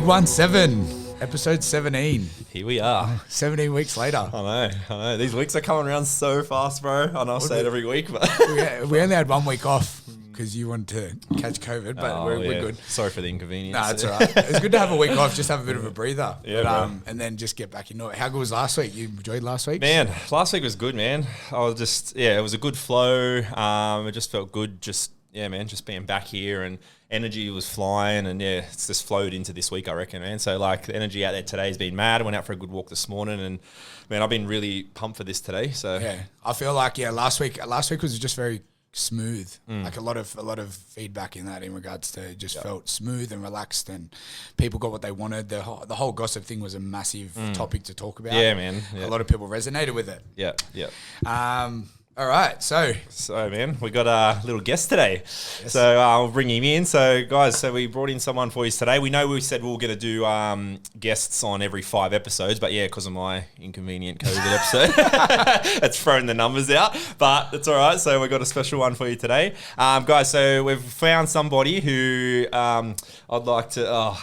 317, episode 17. Here we are. 17 weeks later. I know. These weeks are coming around so fast, bro. I know I say it every week, but we only had 1 week off because you wanted to catch COVID, but we're good. Sorry for the inconvenience. Nah, it's all right. It's good to have a week off, just have a bit of a breather. Yeah, bro. And then just get back into it. How good was last week? You enjoyed last week? Man, last week was good, man. I was just, it was a good flow. It just felt good, just being back here, and energy was flying, and it's just flowed into this week, I reckon, man. So like the energy out there today has been mad. I went out for a good walk this morning, and man, I've been really pumped for this today. So yeah, I feel like last week was just very smooth. Like a lot of feedback in that in regards to just felt smooth and relaxed, and people got what they wanted. The whole gossip thing was a massive topic to talk about. Yeah, man. Yeah. A lot of people resonated with it. Yeah. All right, so man, we got a little guest today. Yes. So I'll bring him in. So guys, we brought in someone for you today. We know we said we were going to do guests on every 5 episodes, but because of my inconvenient COVID episode, it's thrown the numbers out, but it's all right. So we got a special one for you today. Guys, so we've found somebody who I'd like to,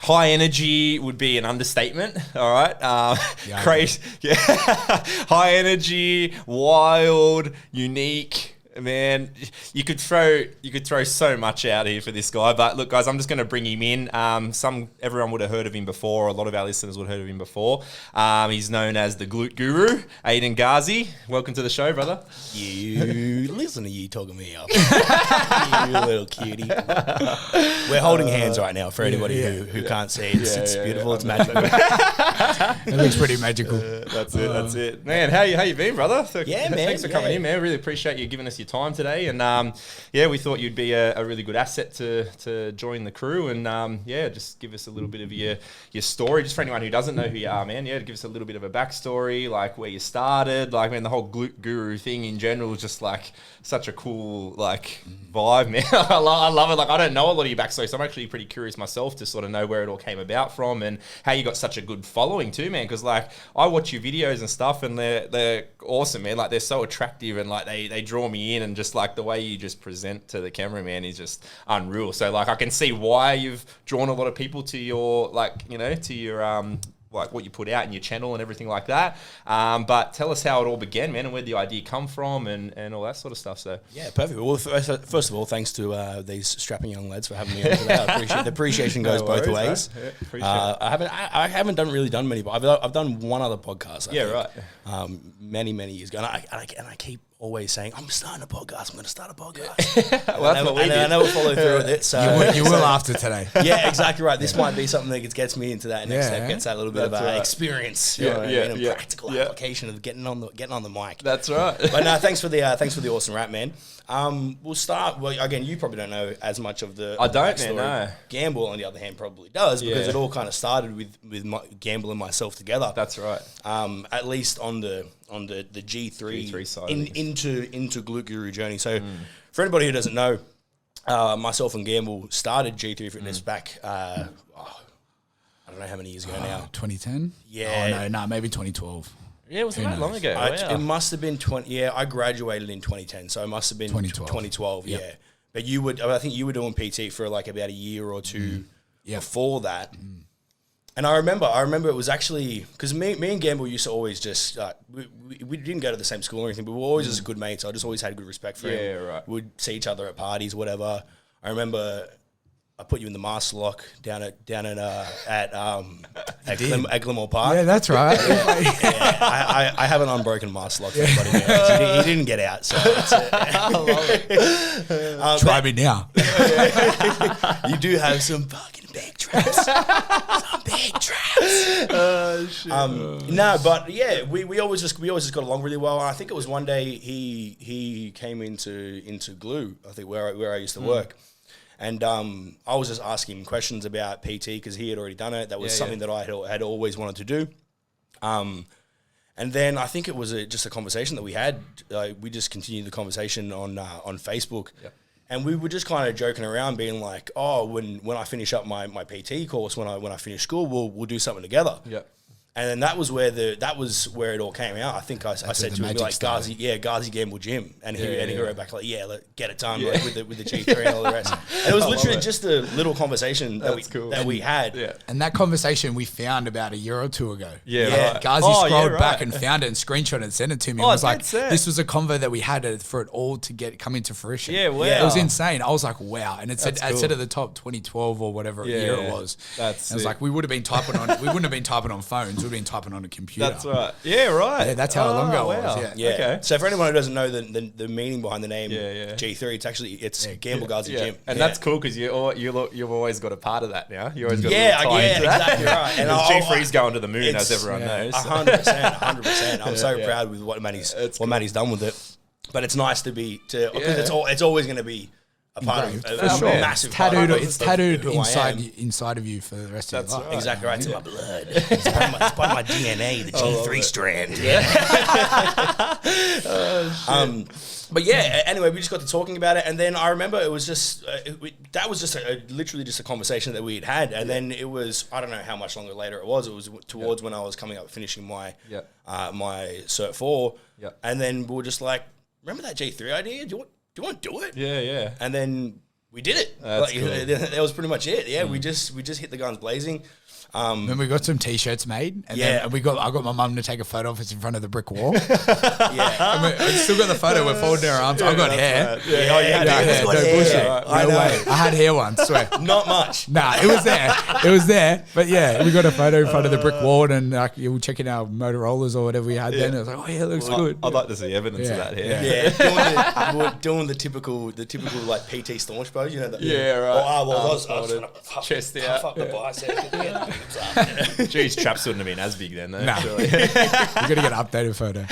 high energy would be an understatement. All right. Crazy. Yeah. High energy, wild, unique. Man, you could throw so much out here for this guy. But look, guys, I'm just going to bring him in. Everyone would have heard of him before. A lot of our listeners would have heard of him before. He's known as the Glute Guru, Aden Gazi. Welcome to the show, brother. You listen to you talking me up, you little cutie. We're holding hands right now for anybody who can't see. It's beautiful. It's magical. It looks pretty magical. That's it. Man, how you been, brother? Man. Thanks for coming in, man. Really appreciate you giving us your time today, and we thought you'd be a really good asset to join the crew, and just give us a little bit of your story, just for anyone who doesn't know who you are, man. Give us a little bit of a backstory, like where you started, like, man, the whole Glute Guru thing in general is just like such a cool vibe, man. I love it. Like, I don't know a lot of your backstory, so I'm actually pretty curious myself to sort of know where it all came about from, and how you got such a good following too, man. Because like I watch your videos and stuff, and they're awesome, man. Like, they're so attractive, and like they draw me in, and just like the way you just present to the camera, man, is just unreal. So like I can see why you've drawn a lot of people to your like what you put out in your channel and everything like that. But tell us how it all began, man, and where the idea come from, and all that sort of stuff. So yeah, perfect. Well, first of all, thanks to these strapping young lads for having me on today. I appreciate the appreciation goes both ways. Yeah, I haven't done many, but I've done one other podcast. I think, many years ago, and I keep always saying, I'm starting a podcast. I'm going to start a podcast. Well, that's what we did. I never follow through with it. So you will after today. Yeah, exactly right. This might be something that gets me into that next step, gets that little bit of experience, practical application of getting on the mic. That's right. But no, thanks for the awesome rap, man. We'll start. Well, again, you probably don't know as much of the. I don't, man. No. Gamble, on the other hand, probably does, because it all kind of started with Gamble and myself together. That's right. At least on the G3 side into Glute Guru journey. So for anybody who doesn't know, myself and Gamble started G3 Fitness back. I don't know how many years ago now. 2010. Yeah. Oh no, maybe 2012. Yeah, it wasn't that long ago. It must have been 20. Yeah, I graduated in 2010, so it must have been 2012. Yep. Yeah, but I think you were doing PT for like about a year or two before that. And I remember it was actually because me and Gamble used to always just we didn't go to the same school or anything, but we were always just good mates. I just always had good respect for him. Yeah, right. We'd see each other at parties, whatever. I remember I put you in the master lock down at Glenmore Park. Yeah, that's right. I have an unbroken master lock. For everybody who knows. He didn't get out. So I love it. Try me now. You do have some fucking big traps. Some big traps. Oh shit. No, but yeah, we always just got along really well. And I think it was one day he came into Glue, I think where I used to work. And I was just asking him questions about PT because he had already done it. That was something that I had always wanted to do. And then I think it was just a conversation that we had. We just continued the conversation on Facebook. Yep. And we were just kind of joking around, being like, "Oh, when I finish up my PT course, when I finish school, we'll do something together." Yep. And then that was where it all came out. I think I said to him like Gazi Gamble Gym, and he wrote back like get it done like, with the G3 and all the rest. And it was literally just a little conversation that we had. Yeah. And that conversation we found about a year or two ago. Yeah. Right. Gazi scrolled back and found it and screenshot it and sent it to me. It was like, this was a convo that we had for it all to come into fruition. Yeah, wow. It was insane. I was like, wow. And it said at the top 2012 or whatever year it was. And it was like, we wouldn't have been typing on phones. We'd have been typing on a computer. That's right. Yeah, right. Yeah, that's how long ago it was. Yeah. Okay. So for anyone who doesn't know the meaning behind the name G3, it's Gamble Gazi Gym. And that's cool because you've always got a part of that now. You always got exactly right. And G3's going to the moon, as everyone knows. 100%. I'm so proud with what Matty's done with it. But it's nice to because it's always going to be a part of a massive tattooed. Part it's tattooed inside of you for the rest of your life. Right. Exactly right. It's in my blood. It's part of my DNA, the G3 strand. But yeah, anyway, we just got to talking about it, and then I remember it was just that was just literally just a conversation that we had, and then it was, I don't know how much longer later it was towards when I was coming up finishing my my Cert 4, and then we were just like, remember that G3 idea? Do you want to do it? Yeah. And then we did it. That's cool. That was pretty much it. Yeah, we just hit the guns blazing. Then we got some T-shirts made, and then I got my mum to take a photo of us in front of the brick wall. I still got the photo. We're folding our arms. I got hair. Right. Yeah, you had hair. No bullshit. No way. I had hair once. Swear. Not much. Nah, it was there. But yeah, we got a photo in front of the brick wall, and we were checking our Motorola's or whatever we had then. I was like, oh yeah, it looks good. I'd like to see evidence of that hair. Yeah, we were doing the typical like PT staunch pose. You know that. Yeah, right. I was trying to chest puff out. up the biceps. Geez, traps wouldn't have been as big then, though. Nah. You got to get an updated photo.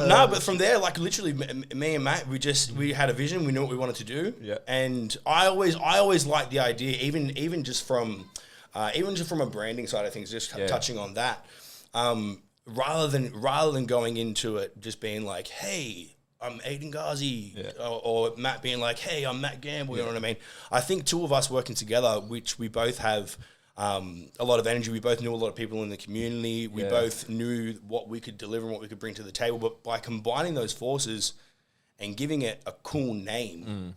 No, but from there, like literally, me and Matt, we had a vision. We knew what we wanted to do. Yeah. And I always liked the idea, even just from a branding side of things, just touching on that, rather than going into it just being like, hey, I'm Aden Gazi, or Matt being like, hey, I'm Matt Gamble, you know what I mean? I think two of us working together, which we both have a lot of energy. We both knew a lot of people in the community. We both knew what we could deliver and what we could bring to the table. But by combining those forces and giving it a cool name,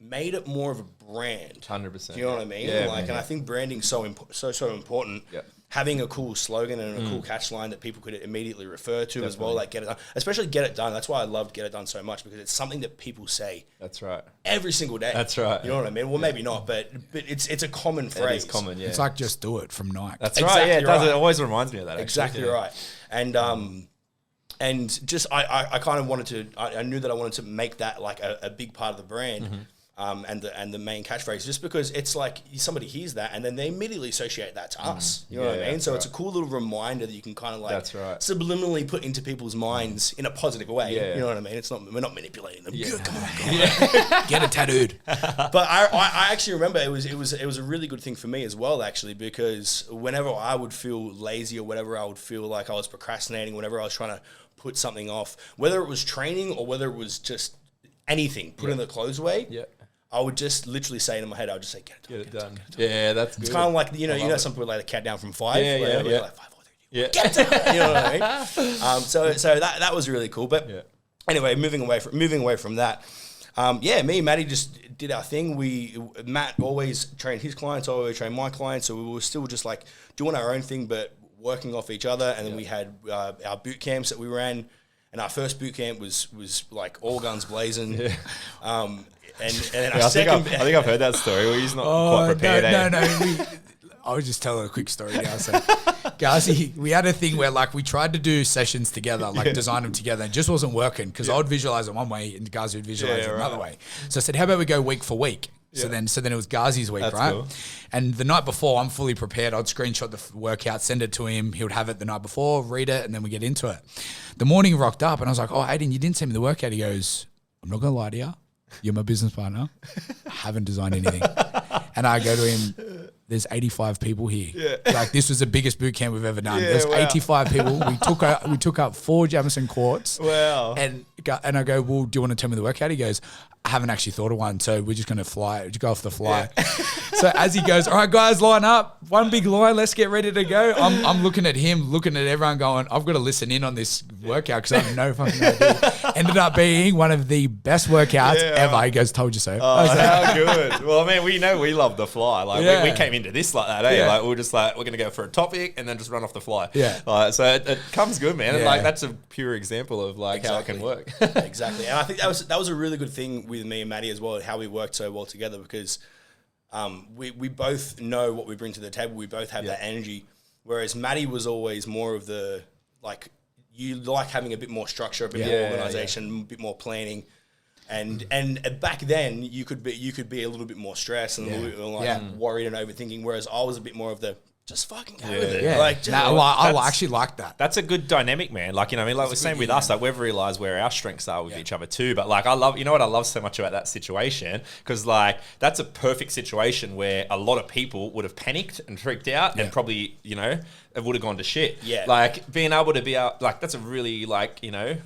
made it more of a brand. 100%. You know what I mean? Yeah, and I think branding's so important. Yep. Having a cool slogan and a cool catch line that people could immediately refer to as well, like get it done. Especially get it done. That's why I loved Get It Done so much, because it's something that people say. That's right. Every single day. That's right. You know what I mean? Well, maybe not, but it's a common phrase. It is common, yeah. It's like just do it from Nike. That's right. Yeah, it does. It always reminds me of that. Exactly right. And just I kind of wanted to. I knew that I wanted to make that like a big part of the brand. And the main catchphrase, just because it's like somebody hears that and then they immediately associate that to us. You know what I mean? So it's a cool little reminder that you can kind of like subliminally put into people's minds in a positive way. Yeah. You know what I mean? It's not, we're not manipulating them. Yeah. Come on. Get it tattooed. But I actually remember it was a really good thing for me as well, actually, because whenever I would feel lazy or whatever, I would feel like I was procrastinating, whenever I was trying to put something off, whether it was training or whether it was just anything, put in the clothes away. Yeah. I would just literally say in my head, I would just say, get it done. Yeah, that's good. It's kind of like, you know, some people like to count down from 5. Yeah. Like 5, 4, 3, 2, 1. Get it done. You know what I mean? So that was really cool. But anyway, moving away from that, me and Matty just did our thing. Matt always trained his clients, I always trained my clients, so we were still just like doing our own thing, but working off each other. And then we had our boot camps that we ran, and our first boot camp was like all guns blazing. And I think I've heard that story where he's not quite prepared. No. I was just telling a quick story now. So, Gazi, we had a thing where like we tried to do sessions together, like design them together, and it just wasn't working because I would visualize it one way and Gazi would visualize it another way. So I said, how about we go week for week? So then it was Gazi's week, right? Cool. And the night before, I'm fully prepared. I'd screenshot the workout, send it to him. He would have it the night before, read it, and then we get into it. The morning rocked up, and I was like, "Oh, Aden, you didn't send me the workout." He goes, "I'm not gonna lie to you. You're my business partner. I haven't designed anything." And I go to him, there's 85 people here. Yeah. Like this was the biggest boot camp we've ever done. Yeah, There's wow. 85 people. We took up 4 Jamison quarts. Wow. And I go, well, do you want to tell me the workout? He goes, I haven't actually thought of one, so we're just going to fly. Just go off the fly. Yeah. So as he goes, all right, guys, line up. One big line. Let's get ready to go. I'm looking at him, looking at everyone going, I've got to listen in on this workout because I have no fucking idea. Ended up being one of the best workouts ever. He goes, told you so. Oh, how good. Well, man, we know we love the fly. Like we came into this like that, eh? Yeah. Like we were just like, we're going to go for a topic and then just run off the fly. Yeah. So it comes good, man. And like that's a pure example of like how it can work. Exactly. And I think that was a really good thing with me and Maddie as well, how we worked so well together because we both know what we bring to the table. We both have that energy. Whereas Maddie was always more of the, like, you like having a bit more structure, a bit more organization, a bit more planning. And back then you could be a little bit more stressed and a little bit worried and overthinking. Whereas I was a bit more of the, just fucking go with it. Yeah. Like, I actually like that. That's a good dynamic, man. Like, you know, I mean, like we're saying with us, like we've realized where our strengths are with each other too. But like, I love, you know what I love so much about that situation? Because like, that's a perfect situation where a lot of people would have panicked and freaked out and probably, you know, it would have gone to shit. Yeah. Like being able to be out, like that's a really like, you know,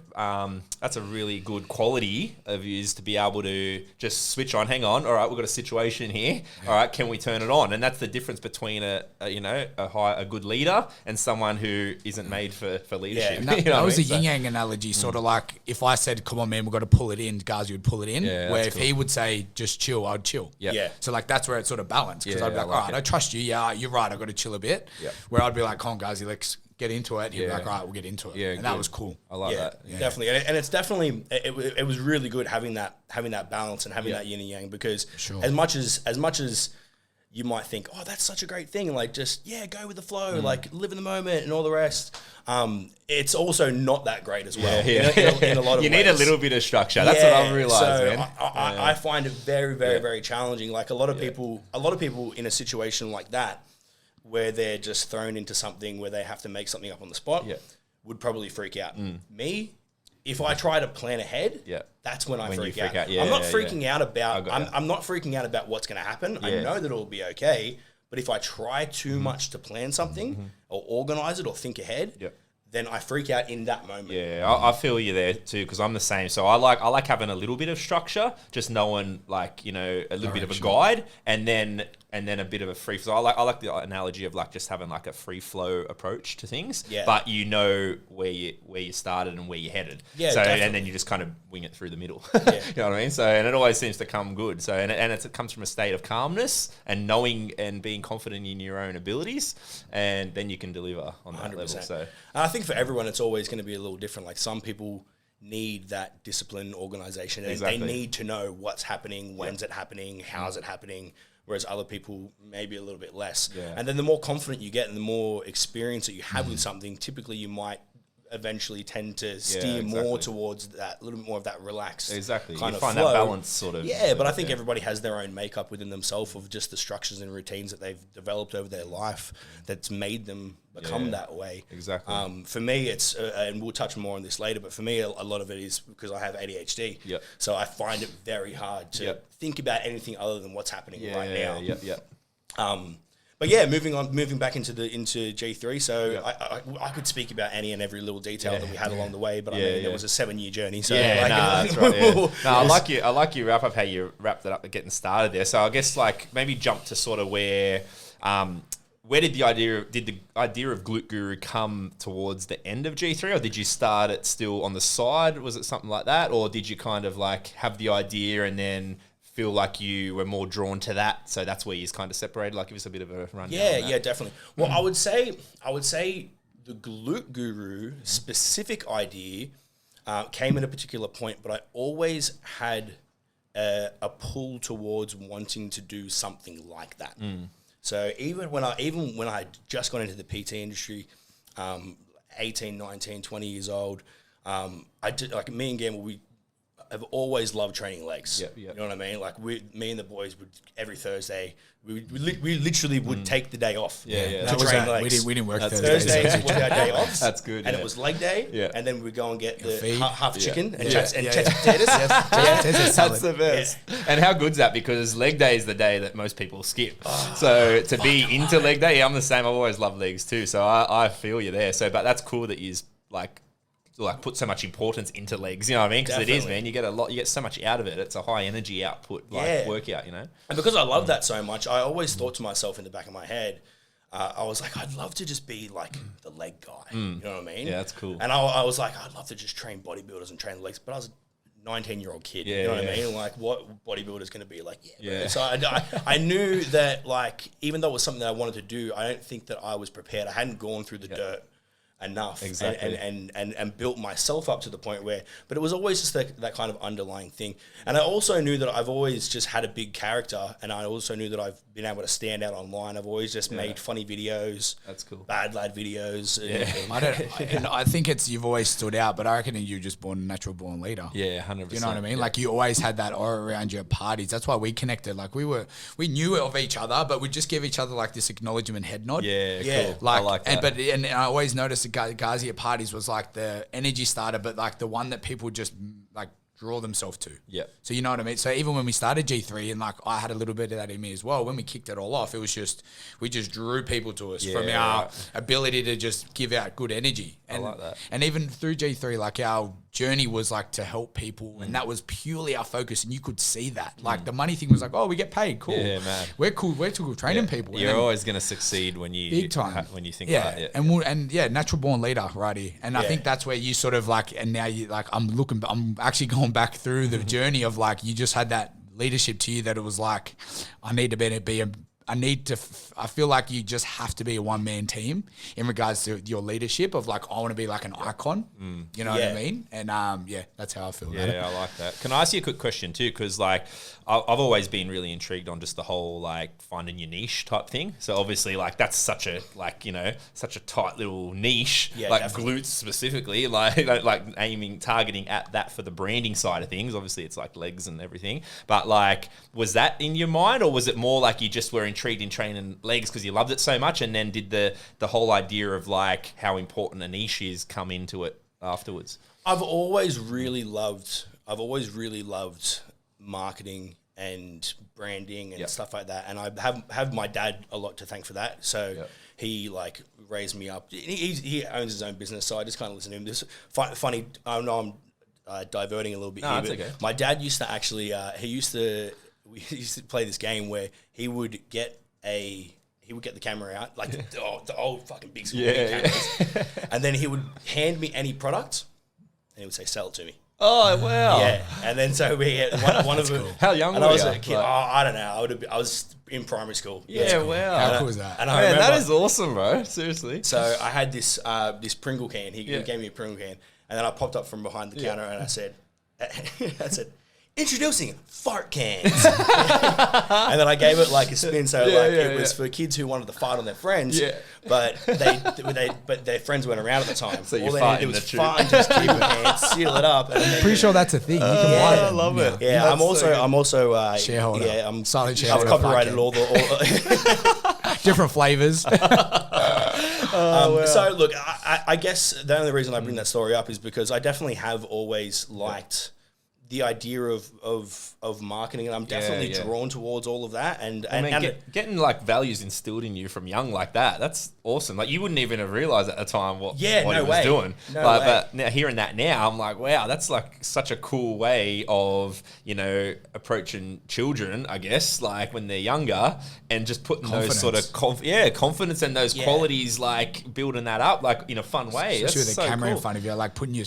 that's a really good quality of yours to be able to just switch on, hang on. All right, we've got a situation here. All right, can we turn it on? And that's the difference between a good leader and someone who isn't made for leadership. Yeah, and that, You know that what was I a mean? yin yang analogy, sort of like if I said, "Come on, man, we've got to pull it in," Gazi would pull it in. Yeah, where that's if he would say, "Just chill," I'd chill. Yeah. So like that's where it's sort of balanced because Yeah, I'd be like, I like "All right, I trust you. Yeah, you're right. I've got to chill a bit." Yeah. Where I'd be like, "Come on, Gazi, let's get into it." He'd be Yeah. like, "All right, we'll get into it." Yeah, and that good. was cool. I like that. Definitely, and it's definitely it was really good having that balance and having that yin and yang because as much as you might think, oh, that's such a great thing, like just go with the flow, like live in the moment and all the rest. It's also not that great as well. In a lot of you ways. need a little bit of structure. That's what I've realized, so man. I find it very, very, very challenging. Like a lot of people in a situation like that, where they're just thrown into something where they have to make something up on the spot, would probably freak out. Me, if I try to plan ahead, that's when I freak out. I'm not freaking out about. I'm not freaking out about what's going to happen. I know that it'll be okay. But if I try too much to plan something or organize it or think ahead, then I freak out in that moment. Yeah, I feel you there too because I'm the same. So I like having a little bit of structure, just knowing like a little bit of a guide, and then a bit of a free flow. I like the analogy of like just having like a free flow approach to things. Yeah. But you know where you started and where you headed. Yeah. So definitely. and then you just kind of wing it through the middle. You know what I mean? So and it always seems to come good. So it comes from a state of calmness and knowing and being confident in your own abilities, and then you can deliver on that 100%. level. So And I think for everyone, it's always going to be a little different. Like some people need that discipline, organization, and they need to know what's happening, when's it happening, how's it happening. Whereas other people maybe a little bit less. Yeah. And then the more confident you get and the more experience that you have with something, typically you might eventually tend to steer more towards that, a little bit more of that relaxed kind of find flow. that balance sort of. Yeah, but I think everybody has their own makeup within themselves of just the structures and routines that they've developed over their life that's made them become that way. Exactly. For me, it's, and we'll touch more on this later, but for me, a lot of it is because I have ADHD. Yep. So I find it very hard to think about anything other than what's happening right now. But yeah, moving back into G3. So I could speak about any and every little detail that we had along the way, but I mean, it was a 7-year journey. So that's right. I like you wrap up how you wrapped it up at getting started there. So I guess like maybe jump to sort of where did the idea of Glute Guru come towards the end of G3, or did you start it still on the side? Was it something like that, or did you kind of like have the idea and then feel like you were more drawn to that, so that's where you kind of separated? Like, give us a bit of a rundown. Yeah, definitely. Well, I would say the Glute Guru specific idea came at a particular point, but I always had a pull towards wanting to do something like that. So even when I just got into the PT industry, 18, 19, 20 years old, I did, like me and Gamble, have always loved training legs. Yep. You know what I mean? Like me and the boys would every Thursday. We literally would take the day off. To train legs. We didn't work Thursdays was our day off. That's good. And it was leg day. Yeah. And then we'd go and get the feed. half chicken and Yeah. chest potatoes. That's the best. And how good's that? Because leg day is the day that most people skip. So to be into leg day, I'm the same. I've always loved legs too. So I feel you there. So, but that's cool that you like put so much importance into legs. You know what I mean? Because it is, man. You get so much out of it. It's a high energy output workout. You know. And because I love that so much, I always thought to myself in the back of my head, I was like, I'd love to just be like the leg guy. You know what I mean? Yeah, that's cool. And I was like, I'd love to just train bodybuilders and train legs. But I was a 19-year-old kid. You know what I mean? Like, what bodybuilder's going to be like? Yeah. So I knew that, like, even though it was something that I wanted to do, I don't think that I was prepared. I hadn't gone through the dirt enough and built myself up to the point where, but it was always just that kind of underlying thing. And I also knew that I've always just had a big character, and I also knew that I've been able to stand out online. I've always just made funny videos. That's cool. Bad lad videos. I think you've always stood out, but I reckon you're just a natural born leader. Yeah, 100%. You know what I mean? Like, you always had that aura around your parties. That's why we connected. Like, we knew of each other, but we just give each other like this acknowledgement head nod. Yeah, cool. Like, I like that. And I always noticed that Gazi at parties was like the energy starter, but like the one that people just like draw themselves to. Yeah. So you know what I mean? So even when we started G3, and like I had a little bit of that in me as well, when we kicked it all off, it was just, we just drew people to us from our ability to just give out good energy. And, I like that. And even through G3, like our journey was like to help people, and that was purely our focus, and you could see that. Like the money thing was like, oh, we get paid, cool. Yeah, man. We're cool training people. You're always going to succeed when you big time when you think about it. And natural born leader, righty. And I think that's where you sort of like, and now you like, I'm actually going back through the journey of like, you just had that leadership to you that it was like, I feel like you just have to be a one-man team in regards to your leadership of like, I want to be like an icon. You know what I mean? And that's how I feel about it. Yeah, I like that. Can I ask you a quick question too? Because like I've always been really intrigued on just the whole like finding your niche type thing. So obviously like that's such a tight little niche, like definitely. Glutes specifically, like targeting at that for the branding side of things. Obviously it's like legs and everything. But like, was that in your mind, or was it more like you just were intrigued in training legs because you loved it so much, and then did the whole idea of like how important a niche is come into it afterwards? I've always really loved marketing and branding and stuff like that, and I have my dad a lot to thank for that. So he like raised me up. He owns his own business, so I just kind of listen to him. This funny. I know I'm diverting a little bit here, but okay. My dad used to actually we used to play this game where he would get the camera out, like the old fucking big school cameras, and then he would hand me any product, and he would say, "Sell it to me." Oh wow! Yeah, and then so we had one of them. Cool. How young? And were I was you? a kid. I don't know. I was in primary school. Yeah, wow. How cool is that? And I remember, that is awesome, bro. Seriously. So I had this Pringle can. He gave me a Pringle can, and then I popped up from behind the counter and I said, "Introducing fart cans," and then I gave it like a spin. So it was for kids who wanted to fart on their friends, but their friends weren't around at the time. So all they needed to do was fart into this Pringle can, seal it up. And then Pretty sure that's a thing. You can buy I love it. Yeah, I'm also shareholder. Yeah, I'm silent shareholder. I've copyrighted all the different flavors. So look, I guess the only reason I bring that story up is because I definitely have always liked the idea of marketing, and I'm definitely drawn towards all of that. And getting like values instilled in you from young like that's awesome. Like you wouldn't even have realized at the time what he was doing. But now hearing that now, I'm like, wow, that's like such a cool way of approaching children, I guess, like when they're younger, and just putting those sort of confidence and those qualities, like building that up like in a fun way. Especially with the camera in front of you, like putting you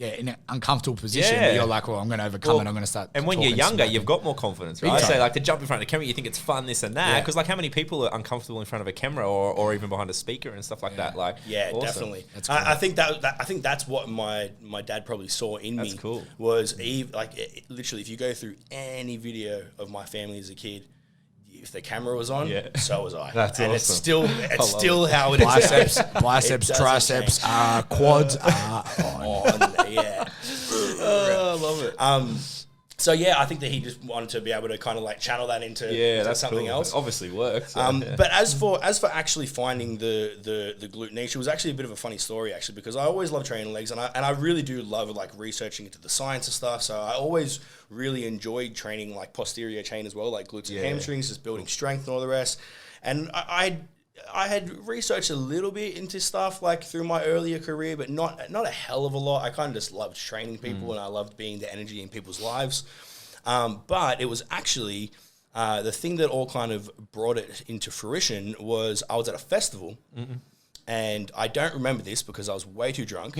in an uncomfortable position. Where you're like, well, I'm going to overcome it. I'm going to start. And when you're younger, you've got more confidence, right? So like to jump in front of the camera, you think it's fun, this and that. Because like how many people are uncomfortable in front of a camera or even behind a speaker and stuff like that? Like awesome. Definitely. That's cool. I think that's what my dad probably saw in me. Cool. Was literally if you go through any video of my family as a kid, if the camera was on, Yeah. so was I. That's and awesome. It's still how it is. Biceps, It doesn't triceps, change. quads are on. Yeah. I love it. So yeah, I think that he just wanted to be able to kind of like channel that into That's something cool. else. It obviously works. So, But as for actually finding the glute niche, it was actually a bit of a funny story actually, because I always love training legs, and I really do love like researching into the science of stuff. So I always really enjoyed training like posterior chain as well, like glutes and hamstrings, just building strength and all the rest. And I had researched a little bit into stuff like through my earlier career, but not a hell of a lot. I kind of just loved training people and I loved being the energy in people's lives. But it was actually the thing that all kind of brought it into fruition was I was at a festival and I don't remember this because I was way too drunk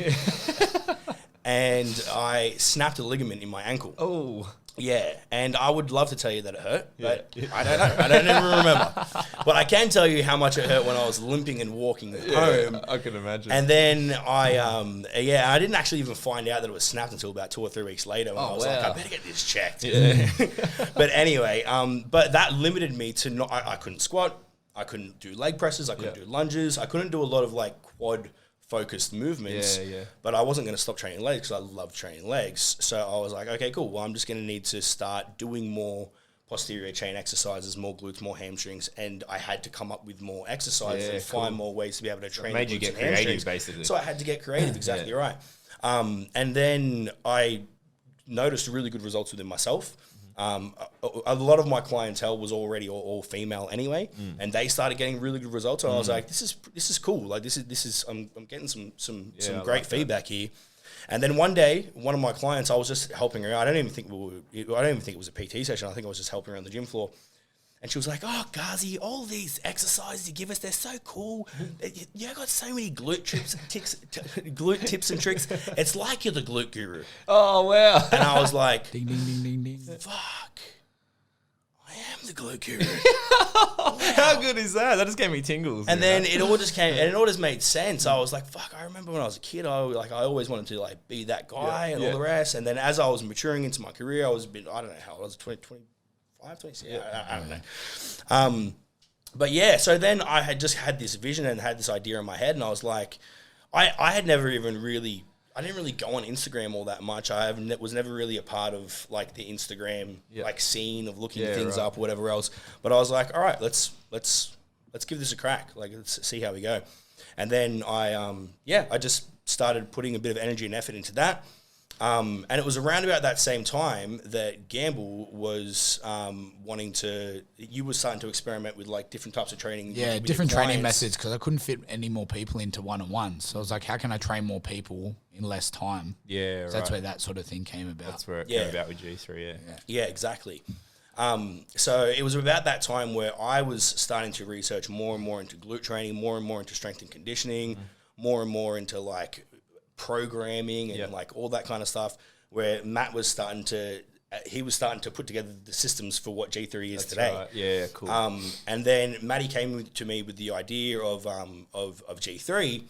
and I snapped a ligament in my ankle. oh, Yeah, and I would love to tell you that it hurt, but I don't know. I don't even remember. But I can tell you how much it hurt when I was limping and walking home. I can imagine. And then I didn't actually even find out that it was snapped until about 2 or 3 weeks later. When I was like, I better get this checked. Yeah. But anyway, but that limited me to not. I couldn't squat. I couldn't do leg presses. I couldn't do lunges. I couldn't do a lot of like quad focused movements, but I wasn't going to stop training legs because I love training legs. So I was like, okay, cool. Well, I'm just going to need to start doing more posterior chain exercises, more glutes, more hamstrings, and I had to come up with more exercises and find more ways to be able to train. It made you get creative, basically. So I had to get creative. Exactly right. And then I noticed really good results within myself. A lot of my clientele was already all female anyway, and they started getting really good results. And I was like, this is cool. Like this is I'm getting some great feedback here. And then one day, one of my clients, I was just helping her out. I don't even think it was a PT session. I think I was just helping her on the gym floor. And she was like, "Oh, Gazi, all these exercises you give us, they're so cool. You got so many glute tips and tricks. It's like you're the glute guru." Oh, wow. And I was like, Ding, ding, ding, ding, ding. fuck, I am the glute guru. How good is that? That just gave me tingles. And then it all just came, and it all just made sense. I was like, fuck, I remember when I was a kid, I always wanted to like be that guy and all the rest. And then as I was maturing into my career, I was a bit, I don't know how, I was 25, 26, I don't know. But yeah, so then I had just had this vision and had this idea in my head, and I was like, I had never even really, I didn't really go on Instagram all that much. Was never really a part of like the Instagram like scene of looking things up or whatever else. But I was like, all right, let's give this a crack. Like, let's see how we go. And then I just started putting a bit of energy and effort into that. And it was around about that same time that Gamble was you were starting to experiment with like different types of training. Yeah, with different your training clients. methods because I couldn't fit any more people into one-on-ones. So I was like, how can I train more people in less time? Yeah, So that's where that sort of thing came about. That's where it came about with G3, Yeah, exactly. So it was about that time where I was starting to research more and more into glute training, more and more into strength and conditioning, more and more into like programming and like all that kind of stuff, where Matt was starting to put together the systems for what G3 is today. Right. Yeah, cool. And then Matty came to me with the idea of G3,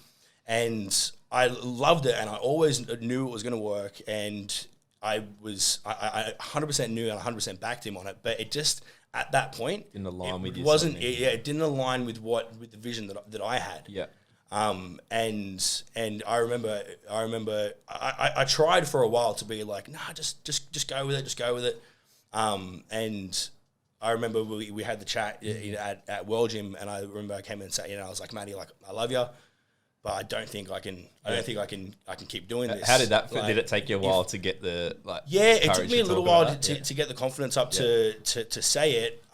and I loved it, and I always knew it was going to work, and I 100% knew and 100% backed him on it, but it just at that point Didn't align with you. it didn't align with the vision that I had. Yeah. And I remember I tried for a while to be like, nah, just go with it. And I remember we had the chat at World Gym, and I remember I came in and sat, I was like, Matty, like, I love you, but I don't think I can keep doing this. How did that? Like, did it take you a while to get the like? Yeah, it courage took me to a little talk while about to get the confidence up to say it.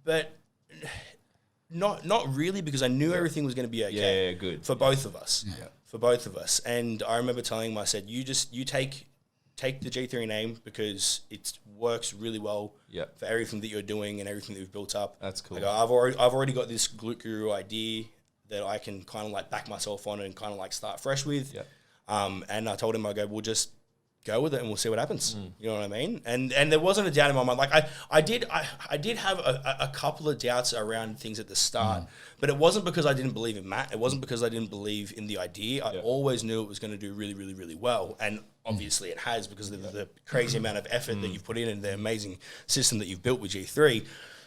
But not really, because I knew everything was going to be okay. Yeah, good. For both of us. Yeah. For both of us. And I remember telling him, I said, you take the G3 name because it works really well for everything that you're doing and everything that we've built up. That's cool. Like, I've already got this Glute Guru idea that I can kind of like back myself on and kind of like start fresh with. Yeah. And I told him, I go, we'll just go with it and we'll see what happens. You know what I mean? And there wasn't a doubt in my mind. Like I did have a couple of doubts around things at the start, but it wasn't because I didn't believe in Matt. It wasn't because I didn't believe in the idea. I always knew it was going to do really, really, really well. And obviously it has, because of the crazy amount of effort that you've put in and the amazing system that you've built with G3.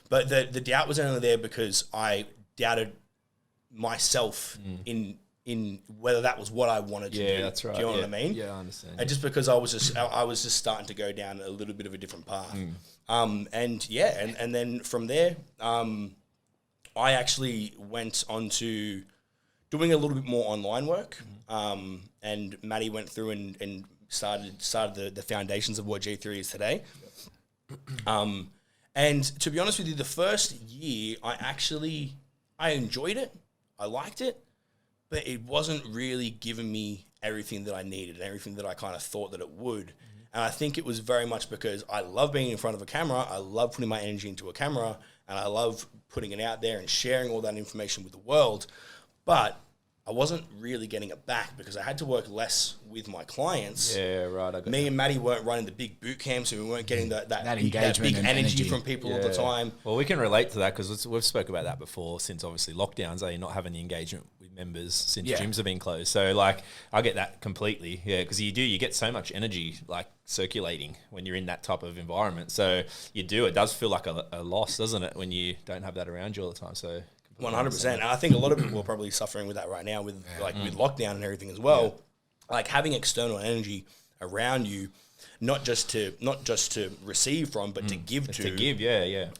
But the doubt was only there because I doubted myself in whether that was what I wanted to do. Yeah, that's right. Do you know what I mean? Yeah, I understand. And just because I was just starting to go down a little bit of a different path. And then from there, I actually went on to doing a little bit more online work. And Maddie went through and started the foundations of what G3 is today. And to be honest with you, the first year I enjoyed it. I liked it. But it wasn't really giving me everything that I needed and everything that I kind of thought that it would. And I think it was very much because I love being in front of a camera. I love putting my energy into a camera, and I love putting it out there and sharing all that information with the world. But I wasn't really getting it back because I had to work less with my clients. Yeah, right. Me and Maddie weren't running the big boot camps, and we weren't getting that engagement big and energy from people all the time. Well, we can relate to that because we've spoke about that before. Since obviously lockdowns, you're not having the engagement with members since gyms have been closed. So like, I get that completely. Yeah, because you get so much energy like circulating when you're in that type of environment. So it does feel like a loss, doesn't it, when you don't have that around you all the time. So 100%. And I think a lot of people are probably suffering with that right now with with lockdown and everything as well. Like having external energy around you, not just to receive from, but to give to. To give,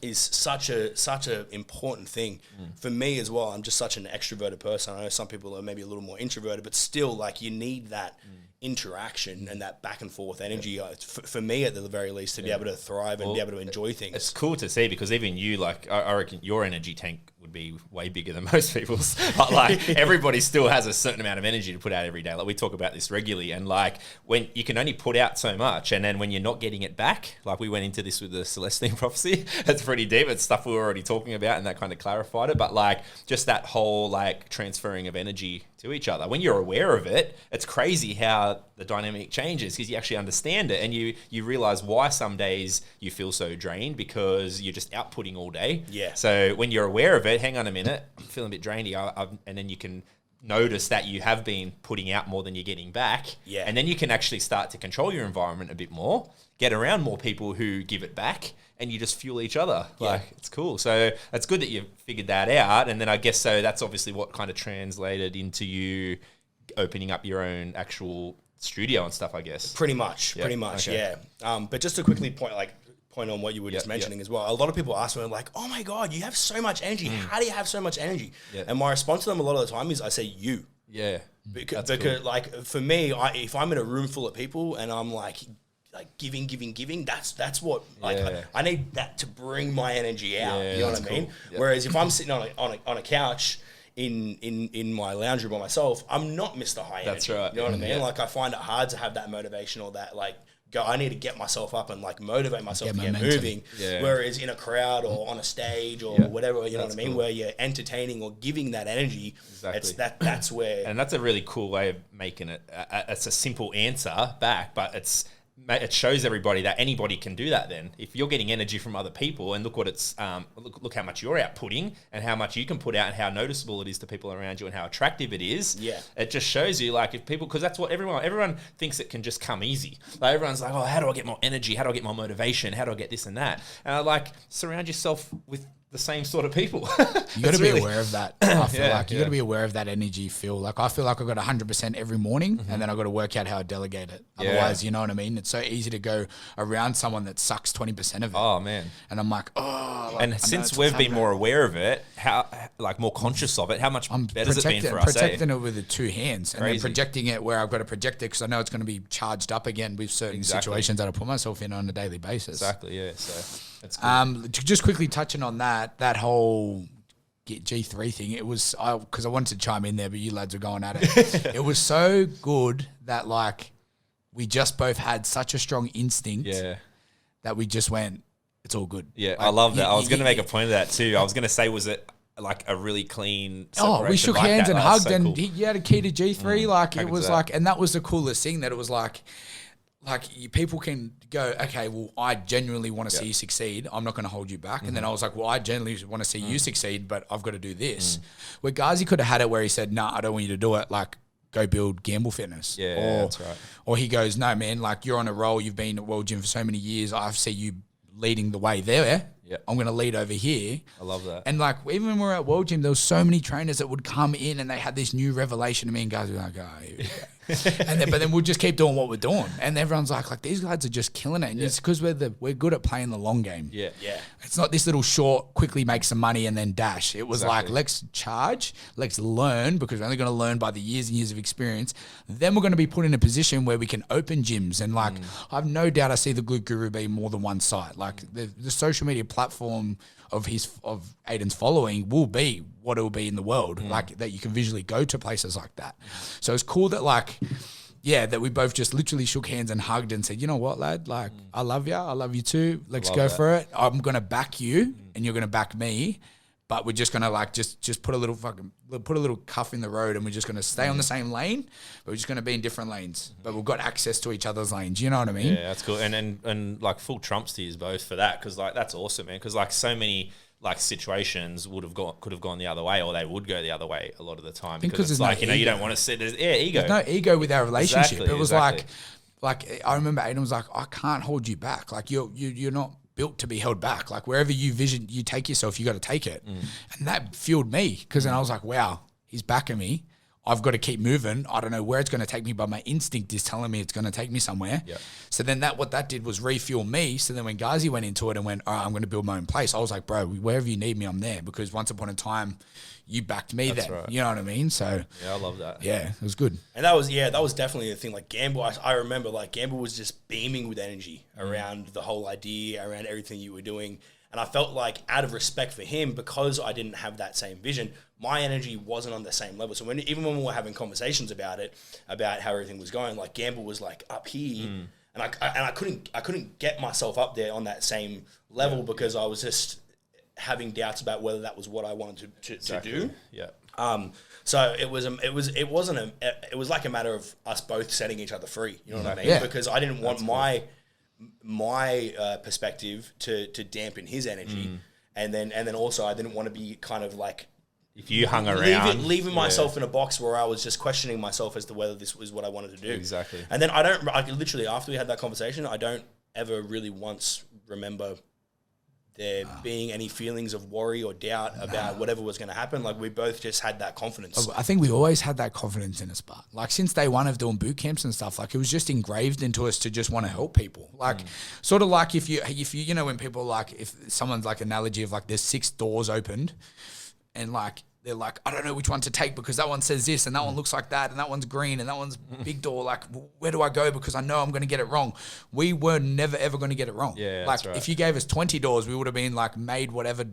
is such a important thing for me as well. I'm just such an extroverted person. I know some people are maybe a little more introverted, but still, like, you need that interaction and that back and forth energy for me at the very least to be able to thrive and be able to enjoy things. It's cool to see because even you, like, I reckon your energy tank would be way bigger than most people's, but like everybody still has a certain amount of energy to put out every day. Like we talk about this regularly, and like when you can only put out so much, and then when you're not getting it back, like we went into this with the Celestine prophecy, it's pretty deep. It's stuff we were already talking about, and that kind of clarified it. But like just that whole like transferring of energy to each other, when you're aware of it, it's crazy how the dynamic changes because you actually understand it, and you realize why some days you feel so drained because you're just outputting all day. Yeah. So when you're aware of it, hang on a minute, I'm feeling a bit drained here, and then you can notice that you have been putting out more than you're getting back. Yeah. And then you can actually start to control your environment a bit more, get around more people who give it back, and you just fuel each other. Yeah. Like, it's cool. So it's good that you've figured that out. And then I guess so that's obviously what kind of translated into you opening up your own actual studio and stuff, I guess. Pretty much, Okay. yeah. But just to quickly point on what you were just mentioning as well. A lot of people ask me like, "Oh my God, you have so much energy. How do you have so much energy?" Yeah. And my response to them a lot of the time is I say you. Yeah. Because like for me, if I'm in a room full of people and I'm like giving, that's what I need that to bring my energy out. Yeah, you know what I mean? cool. Yeah. Whereas if I'm sitting on a couch in my lounge room by myself, I'm not Mr. High That's Energy. right. You know what I mean? Yeah. Like I find it hard to have that motivation or that like I need to get myself up and like motivate myself to get moving. Yeah. Whereas in a crowd or on a stage or whatever, you know what I mean, cool. where you're entertaining or giving that energy, Exactly. that's where. And that's a really cool way of making it. It's a simple answer back, but it shows everybody that anybody can do that. Then, if you're getting energy from other people, and look what it's look how much you're outputting, and how much you can put out, and how noticeable it is to people around you, and how attractive it is. Yeah, it just shows you like if people, because that's what everyone thinks it can just come easy. Like everyone's like, oh, how do I get more energy? How do I get more motivation? How do I get this and that? And I like surround yourself with the same sort of people. You got to be aware of that. I feel like you got to be aware of that energy you feel. Like I feel like I've got 100% every morning, and then I've got to work out how I delegate it. Otherwise, you know what I mean? It's so easy to go around someone that sucks 20% of it. Oh man. And I'm like, oh. Like, and since we've been more aware of it, how like more conscious of it, how much better has it been for us? Protecting it with the two hands, and then Crazy. projecting it where I've got to project it because I know it's going to be charged up again with certain situations that I put myself in on a daily basis. Exactly. Yeah. So that's good. Just quickly touching on that whole G3 thing, it was because I wanted to chime in there, but you lads were going at it. It was so good that like we just both had such a strong instinct that we just went, it's all good. Yeah, like, I love that. I was going to make a point of that too. I was going to say, was it like a really clean separation? We shook like hands that? and That was hugged, so and cool. you had a key to G3. Like it was that. like, and that was the coolest thing, that it was like people can go, okay, well, I genuinely want to see you succeed. I'm not going to hold you back. And then I was like, well, I genuinely want to see you succeed, but I've got to do this. Where Gazi could have had it where he said, no, I don't want you to do it. Like, go build Gamble Fitness. Yeah, that's right. Or he goes, no, man, like you're on a roll. You've been at World Gym for so many years. I see you leading the way there. Yeah. I'm going to lead over here. I love that. And like, even when we were at World Gym, there was so many trainers that would come in and they had this new revelation to me and guys were like, oh, here we go. But then we'll just keep doing what we're doing. And everyone's like these lads are just killing it. And it's because we're good at playing the long game. Yeah. It's not this little short, quickly make some money and then dash. It was like, let's charge, let's learn, because we're only going to learn by the years and years of experience. Then we're going to be put in a position where we can open gyms. And like, I have no doubt I see the Glute Guru being more than one site. Like the social media platform of Aden's following will be what it will be in the world, like that you can visually go to places like that. So it's cool that that we both just literally shook hands and hugged and said, you know what, lad, like I love you. I love you too. Let's go for it. I'm going to back you and you're going to back me. But we're just gonna just put a little cuff in the road, and we're just gonna stay on the same lane. But we're just gonna be in different lanes. But we've got access to each other's lanes. You know what I mean? Yeah, that's cool. And like full trumps to you both for that, because like that's awesome, man. Because like so many like situations could have gone the other way, or they would go the other way a lot of the time. Because it's like, you don't want to sit. There's ego. There's no ego with our relationship. Exactly, it was like I remember Aden was like, I can't hold you back. Like you're not built to be held back. Like wherever you take yourself, you got to take it. And that fueled me, because then I was like, wow, he's backing me. I've got to keep moving. I don't know where it's going to take me, but my instinct is telling me it's going to take me somewhere. Yep. So then what that did was refuel me. So then when Gazi went into it and went, all right, I'm going to build my own place, I was like, bro, wherever you need me, I'm there, because once upon a time you backed me. That's then. Right. You know what I mean? So yeah, I love that. Yeah, it was good. And that was definitely the thing. Like Gamble, I remember like Gamble was just beaming with energy around the whole idea, around everything you were doing. And I felt like, out of respect for him, because I didn't have that same vision, my energy wasn't on the same level. So even when we were having conversations about it, about how everything was going, like Gamble was like up here, and I couldn't get myself up there on that same level, because I was just having doubts about whether that was what I wanted to do. Yeah. So it was like a matter of us both setting each other free. You know what I mean? Yeah. Because I didn't want my perspective to dampen his energy, and then also I didn't want to be kind of like, if you hung around, leaving myself in a box where I was just questioning myself as to whether this was what I wanted to do. Exactly. And then literally after we had that conversation, I don't ever really once remember there being any feelings of worry or doubt about whatever was going to happen. Like we both just had that confidence. I think we always had that confidence in us, but like since day one of doing boot camps and stuff, like it was just engraved into us to just want to help people. Like sort of like if you when people like, if someone's like analogy of like there's 6 doors opened and like they're like, I don't know which one to take because that one says this and that one looks like that and that one's green and that one's big door. Like, where do I go? Because I know I'm going to get it wrong. We were never, ever going to get it wrong. Yeah, like, that's right. if you gave us 20 doors, we would have been like made whatever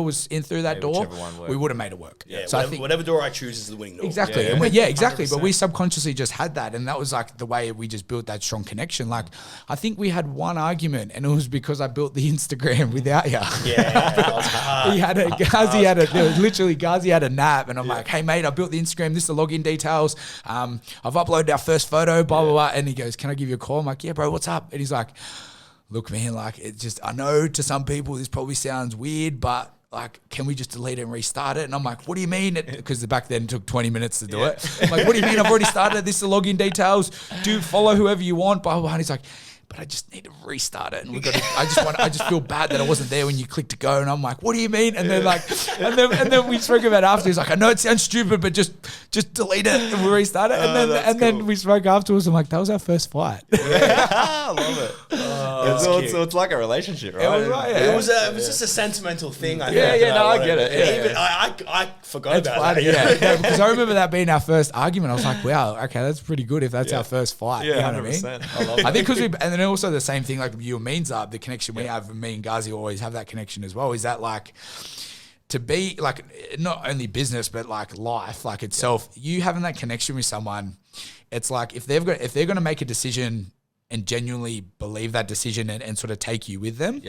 was in through that door, we would have made it work. Yeah, so whatever, I think, whatever door I choose is the winning door. Exactly. Yeah. And exactly. 100%. But we subconsciously just had that. And that was like the way we just built that strong connection. Like, I think we had one argument and it was because I built the Instagram without you. Yeah, that was hard. Gazi had a nap and I'm like, hey mate, I built the Instagram, this is the login details. I've uploaded our first photo, blah, blah, blah. And he goes, can I give you a call? I'm like, yeah, bro, what's up? And he's like, look, man, like it's just, I know to some people this probably sounds weird, but like, can we just delete it and restart it? And I'm like, what do you mean? Because back then it took 20 minutes to do it. I'm like, what do you mean? I've already started. This is the login details. Do follow whoever you want, blah, blah, blah. And he's like, but I just need to restart it. And I just feel bad that I wasn't there when you clicked to go. And I'm like, what do you mean? And then like, and then we spoke about it after. He's like, I know it sounds stupid, but just delete it and we restart it. And then we spoke afterwards. I'm like, that was our first fight. Yeah. I love it. So it's like a relationship, right? It was just a sentimental thing. I get it. Yeah. Even I forgot it's about funny, it. Yeah, because I remember that being our first argument. I was like, wow, okay, that's pretty good if that's our first fight. Yeah, you know 100%. what I mean? I love it. I think because and then also the same thing like you and means up, the connection we have, and me and Gazi always have that connection as well, is that like to be like not only business but like life like itself, you having that connection with someone, it's like if they're going to make a decision and genuinely believe that decision and sort of take you with them,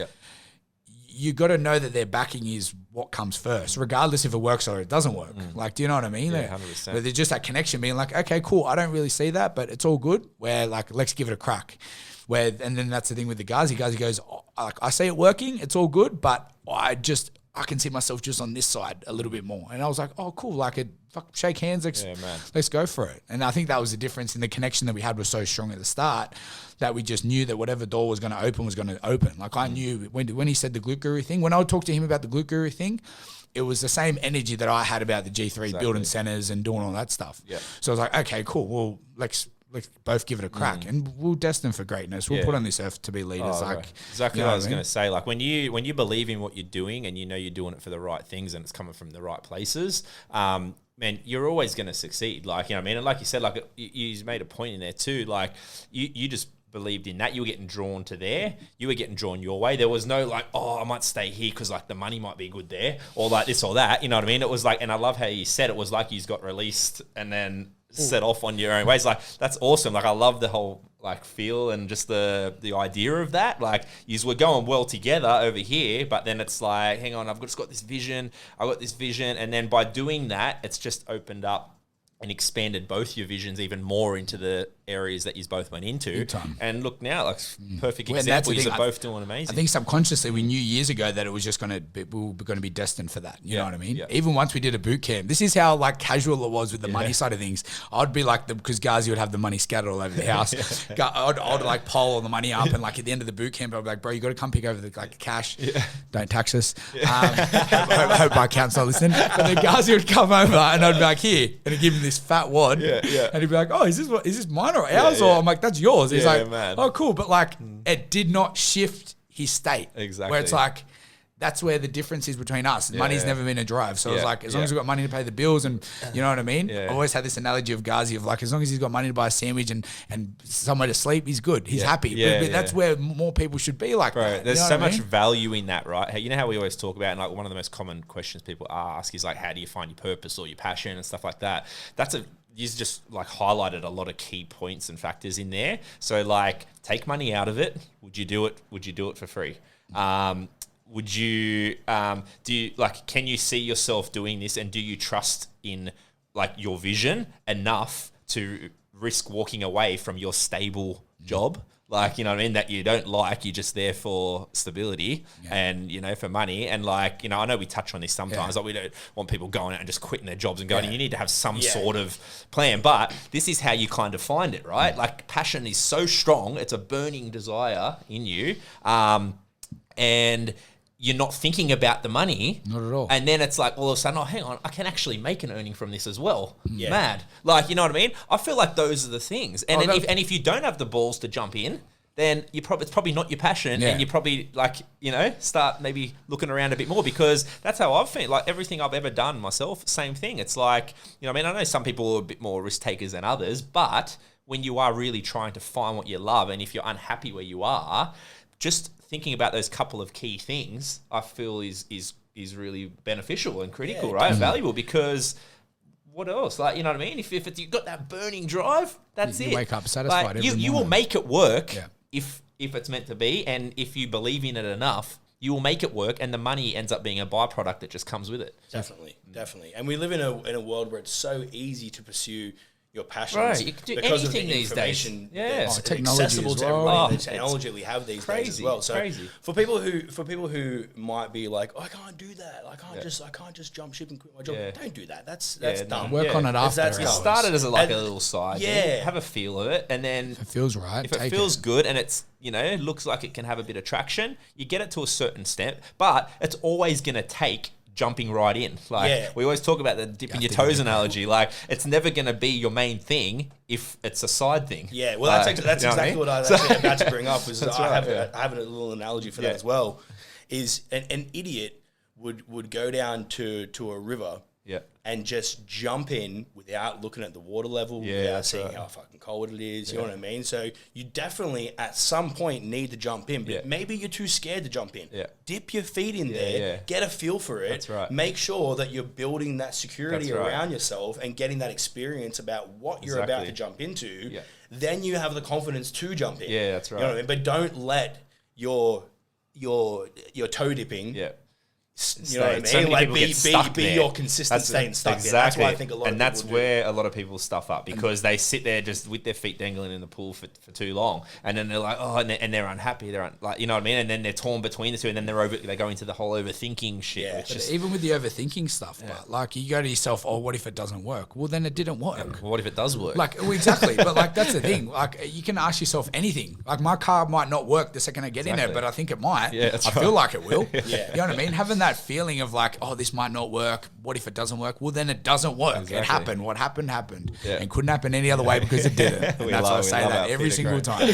you got to know that their backing is what comes first, regardless if it works or it doesn't work. Like, do you know what I mean? Yeah, 100%. Where there's just that connection being like, okay, cool. I don't really see that, but it's all good. Where like, let's give it a crack. And then that's the thing with the Gazi. Gazi goes, like, I see it working. It's all good, but I can see myself just on this side a little bit more. And I was like, oh, cool. Like, shake hands. Let's go for it. And I think that was the difference in the connection that we had was so strong at the start that we just knew that whatever door was going to open. Like, I knew when he said the Glute Guru thing, when I would talk to him about the Glute Guru thing, it was the same energy that I had about the G3, building centers and doing all that stuff. Yeah. So I was like, okay, cool. Well, let's both give it a crack, and we'll destined for greatness. We'll put on this earth to be leaders. Exactly what I was going to say. Like when you believe in what you're doing and you know you're doing it for the right things and it's coming from the right places, man, you're always going to succeed. Like, you know what I mean? And like you said, like you made a point in there too. Like you just believed in that. You were getting drawn to there. You were getting drawn your way. There was no like, oh, I might stay here because like the money might be good there, or like this or that. You know what I mean? It was like, and I love how you said it was like you got released and then set off on your own ways. Like, that's awesome. Like, I love the whole like feel and just the idea of that. Like, yous were going well together over here, but then it's like, hang on, I've just got this vision. I got this vision, and then by doing that, it's just opened up and expanded both your visions even more into the areas that you both went into. And look now, like perfect example. You're both doing amazing. I think subconsciously we knew years ago that it was just we were going to be destined for that. You know what I mean? Yeah. Even once we did a boot camp, this is how like casual it was with the money side of things. I'd be like, because Gazi would have the money scattered all over the house. I'd like pile all the money up, and like at the end of the boot camp, I'd be like, bro, you got to come pick over the like cash. Don't tax us. I hope my account's not listening. But then Gazi would come over and I'd be like, here, and I'd give him this fat wad. And he'd be like, oh, is this mine or ours? Or I'm like, that's yours. He's like, man. Oh, cool. But like, it did not shift his state. Exactly. Where it's like, that's where the difference is between us. Money's never been a drive. So it's like, as long as we've got money to pay the bills and, you know what I mean? I've always had this analogy of Gazi of like, as long as he's got money to buy a sandwich and somewhere to sleep, he's good. He's happy. But that's where more people should be like that. There's so much value in that, right? You know how we always talk about, and like one of the most common questions people ask is like, how do you find your purpose or your passion and stuff like that? You've just like highlighted a lot of key points and factors in there. So like, take money out of it. Would you do it? Would you do it for free? Would you, can you see yourself doing this, and do you trust in like your vision enough to risk walking away from your stable job? Like, you know what I mean? That you don't like, you're just there for stability and, you know, for money. And like, you know, I know we touch on this sometimes, like we don't want people going out and just quitting their jobs and going, you need to have some sort of plan, but this is how you kind of find it, right? Like, passion is so strong. It's a burning desire in you. And you're not thinking about the money. Not at all. And then it's like, all of a sudden, oh, hang on, I can actually make an earning from this as well. Mad. Like, you know what I mean? I feel like those are the things. And if you don't have the balls to jump in, then it's probably not your passion, and you probably like, you know, start maybe looking around a bit more, because that's how I've felt. Like everything I've ever done myself, same thing. It's like, you know, I mean, I know some people are a bit more risk takers than others, but when you are really trying to find what you love, and if you're unhappy where you are, just thinking about those couple of key things, I feel is really beneficial and critical, right? And valuable, because what else? Like, you know what I mean? If you've got that burning drive, that's it. You wake up satisfied. Like, you will make it work if it's meant to be, and if you believe in it enough, you will make it work, and the money ends up being a byproduct that just comes with it. Definitely. And we live in a world where it's so easy to pursue your passions, right? You can do because anything of the these days. That's technology accessible to everybody. The technology we have these days as well. So for people who might be like, oh, I can't do that. I can't just jump ship and quit my job. Don't do that. That's dumb. Work on it after. It started as a little side. Have a feel of it, and then if it feels right, if it feels good, and it's, you know, looks like it can have a bit of traction, you get it to a certain step, but it's always going to take jumping right in. Like we always talk about the dipping your toes analogy. Like, it's never going to be your main thing if it's a side thing. Yeah, well, that's exactly what I was actually about to bring up. Is I have a little analogy for that as well. Is an idiot would go down to a river and just jump in without looking at the water level, without seeing how fucking cold it is. You know what I mean? So you definitely at some point need to jump in, but maybe you're too scared to jump in. Dip your feet in there, get a feel for it. That's right. Make sure that you're building that security around yourself and getting that experience about what you're about to jump into. Then you have the confidence to jump in. Yeah, that's right. You know what I mean? But don't let your your toe dipping. Yeah. You know what I mean? So many Like people get stuck be there. your consistent state and stuck there. That's why I think a lot of people that's where a lot of people stuff up, because they sit there just with their feet dangling in the pool for too long, and then they're like, oh, and they're unhappy. They're like, you know what I mean? And then they're torn between the two, and then they go into the whole overthinking shit. Yeah. Which just, Even with the overthinking stuff, but like you go to yourself, oh, what if it doesn't work? Well, then it didn't work. what if it does work? Like, well, exactly. But like, that's the thing. Like, you can ask yourself anything. Like, my car might not work the second I get in there, but I think it might. Yeah, that's I feel like it will. Yeah. You know what I mean? Having that feeling of like, oh, this might not work. What if it doesn't work? Well, then it doesn't work. Exactly. It happened. What happened. Yeah. And couldn't happen any other way because it didn't. And that's why I say that every single time.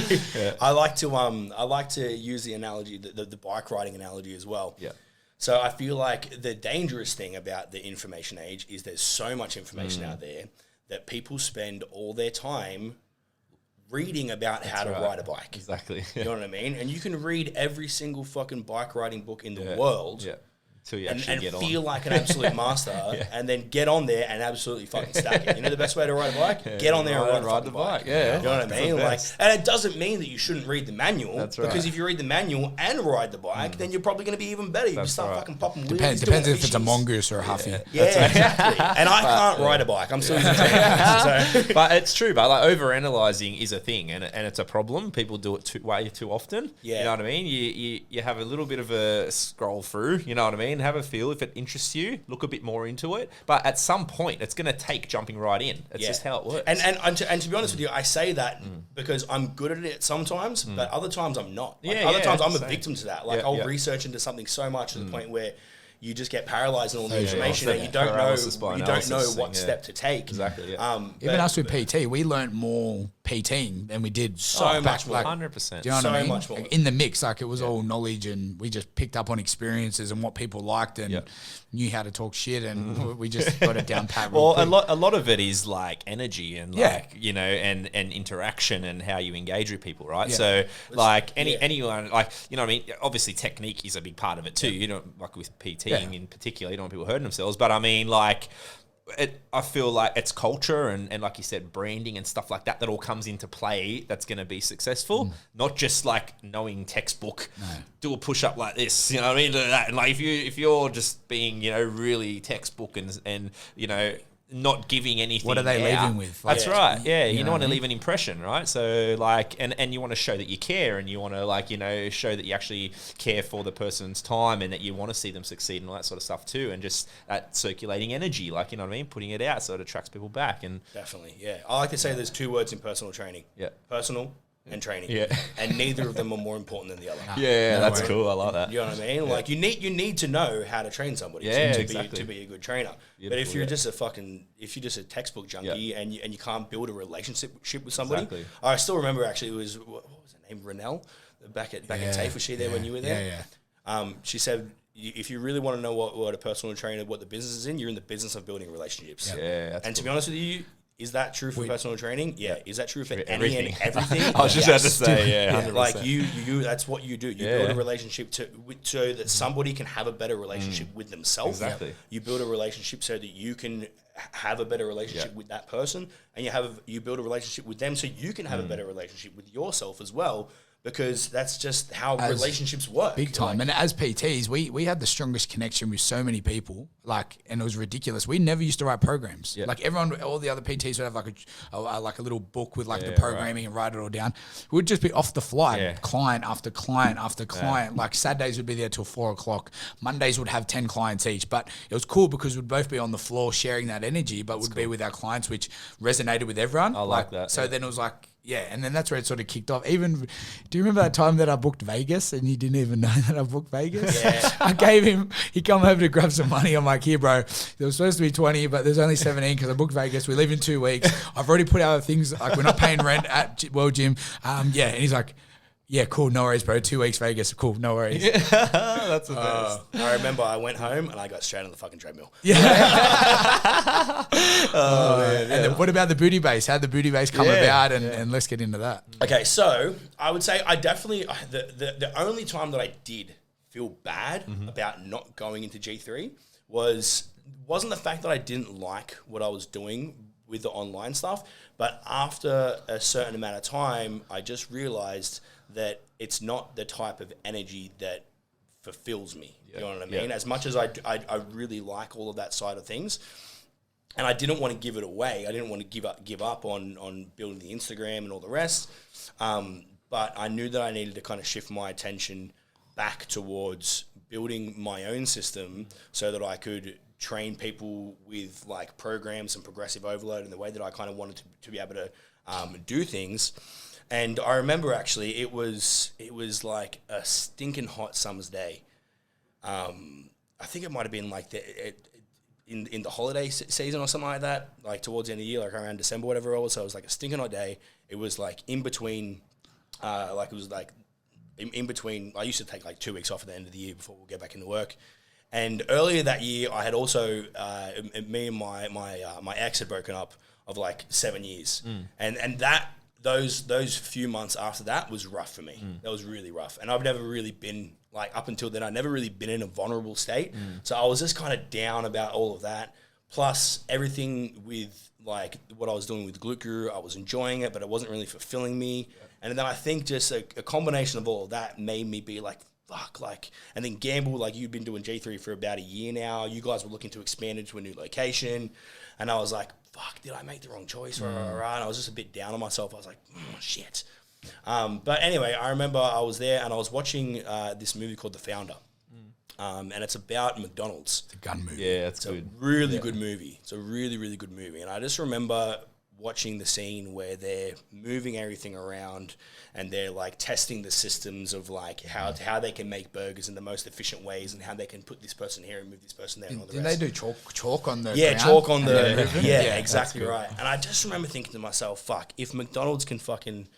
I like to use the analogy, the bike riding analogy as well. Yeah. So I feel like the dangerous thing about the information age is there's so much information out there that people spend all their time reading about how to ride a bike. Exactly. You know what I mean? And you can read every single fucking bike riding book in the world. Yeah. Until you And actually get feel on. like an absolute master, and then get on there and absolutely fucking stack it. You know the best way to ride a bike? Get on there and ride the bike. Yeah, You know what I mean? Like, and it doesn't mean that you shouldn't read the manual. That's right. Because if you read the manual and ride the bike, then you're probably going to be even better. You start fucking popping wheelies. Depends doing if it's a fishies. mongoose or a huffy. Yeah, exactly. And I can't ride a bike. I'm still using so. But it's true, but like overanalyzing is a thing, and it's a problem. People do it way too often. Yeah. You know what I mean? You have a little bit of a scroll through, you know what I mean? Have a feel. If it interests you, look a bit more into it. But at some point, it's going to take jumping right in. It's just how it works. And to be honest with you, I say that because I'm good at it sometimes, but other times I'm not. Like, Yeah, other times I'm a same. victim to that. Like, Yeah, I'll yeah. research into something so much to the point where you just get paralyzed in all the yeah. information, and you Paralysis by don't know analysis what thing, yeah. step to take. Exactly, yeah. Even us with PT, we learnt more PTing than we did So much more. 100%. Do you know So what I mean? much more. In the mix, like it was all knowledge, and we just picked up on experiences and what people liked, and knew how to talk shit, and we just got it down pat. Well, a lot of it is like energy and Yeah. like, you know, and interaction and how you engage with people, right? Yeah. So like anyone, like, you know what I mean? Obviously technique is a big part of it too, you know, like with PTing in particular, you don't want people hurting themselves, but I mean like, I feel like it's culture and like you said, branding and stuff like that all comes into play that's going to be successful. Not just like knowing textbook, do a push up like this, you know what I mean? Do that. And like if you're just being, you know, really textbook and you know, not giving anything. What are they out. leaving with? That's right. Yeah, you know want what I to mean? leave an impression, right? So like, and you want to show that you care, and you want to like, you know, show that you actually care for the person's time, and that you want to see them succeed and all that sort of stuff too, and just that circulating energy, like, you know what I mean, putting it out so it attracts people back. And Definitely, yeah. I like to say there's two words in personal training. Yeah. Personal and training. Yeah. And neither of them are more important than the other. yeah, that's cool. I like that. You know what I mean? Like you need to know how to train somebody Yeah, to exactly. be a good trainer. But Beautiful, if you're yeah. just a textbook junkie and you can't build a relationship with somebody, Exactly. I still remember actually it was what was her name, Renelle, back at TAFE. Was she there when you were there? Yeah. She said, if you really want to know what a personal trainer, what the business is in, you're in the business of building relationships. Yeah, that's And to cool. be honest with you, is that true for personal training? Yeah. Is that true for any everything. and everything? I was just about to say, yeah, 100%. Like you, that's what you do. You Yeah. build a relationship so that somebody can have a better relationship with themselves. Exactly. You build a relationship so that you can have a better relationship with that person, and you build a relationship with them so you can have a better relationship with yourself as well. Because that's just how relationships work. Big time. And as PTs, we had the strongest connection with so many people, and it was ridiculous. We never used to write programs. Yeah. Like everyone, all the other PTs would have like a little book with like the programming and write it all down. It would just be off the fly, client after client after client. Like Saturdays would be there till 4:00. Mondays would have 10 clients each. But it was cool because we'd both be on the floor sharing that energy, but would be with our clients, which resonated with everyone. I like that, So yeah. then it was like, yeah, and then that's where it sort of kicked off. Even, do you remember that time that I booked Vegas and you didn't even know that I booked Vegas? Yeah. I gave him, he come over to grab some money. I'm like, here, bro, there was supposed to be 20, but there's only 17 because I booked Vegas. We leave in 2 weeks. I've already put out things, like we're not paying rent at World Gym. Yeah, and he's like, yeah, cool, no worries, bro. 2 weeks Vegas, cool, no worries. That's the best. I remember I went home and I got straight on the fucking treadmill. And then what about the booty base? How'd the booty base come about? And let's get into that. Okay, so I would say I definitely the only time that I did feel bad about not going into G3 wasn't the fact that I didn't like what I was doing with the online stuff, but after a certain amount of time, I just realized that it's not the type of energy that fulfills me. You know what I mean? As much as I really like all of that side of things, and I didn't want to give it away. I didn't want to give up on building the Instagram and all the rest. But I knew that I needed to kind of shift my attention back towards building my own system so that I could train people with like programs and progressive overload in the way that I kind of wanted to be able to do things. And I remember actually it was like a stinking hot summer's day. I think it might have been like in the holiday season or something like that, like towards the end of the year, like around December, whatever it was. So it was like a stinking hot day. It was like in between, in between. I used to take like 2 weeks off at the end of the year before we'll get back into work. And earlier that year, I had also me and my ex had broken up of like 7 years, and that those few months after that was rough for me. That was really rough, and I've never really been like up until then. I'd never really been in a vulnerable state, so I was just kind of down about all of that. Plus everything with like what I was doing with Glute Guru, I was enjoying it, but it wasn't really fulfilling me. Yeah. And then I think just a combination of all of that made me be like, fuck, like, and then Gamble, like you'd been doing G3 for about a year now. You guys were looking to expand into a new location. And I was like, fuck, did I make the wrong choice? And I was just a bit down on myself. I was like, shit. But anyway, I remember I was there and I was watching this movie called The Founder. And it's about McDonald's. It's a gun movie. Yeah, it's good. A really good movie. It's a really, really good movie. And I just remember watching the scene where they're moving everything around and they're like testing the systems of like how they can make burgers in the most efficient ways and how they can put this person here and move this person there and all the rest. Did they do chalk on the ground? Chalk on the yeah, exactly right. And I just remember thinking to myself, fuck, if McDonald's can fucking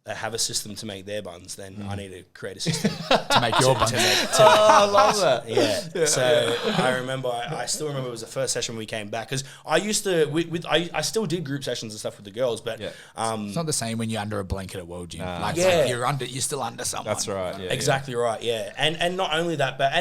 have a system to make their buns, then I need to create a system to make your buns. I love that. Yeah. So I remember, I still remember it was the first session we came back because I used to, I still did group sessions and stuff with the girls, but it's not the same when you're under a blanket at World Gym. Like you're still under someone. That's right. Yeah, exactly right. Yeah. And not only that, but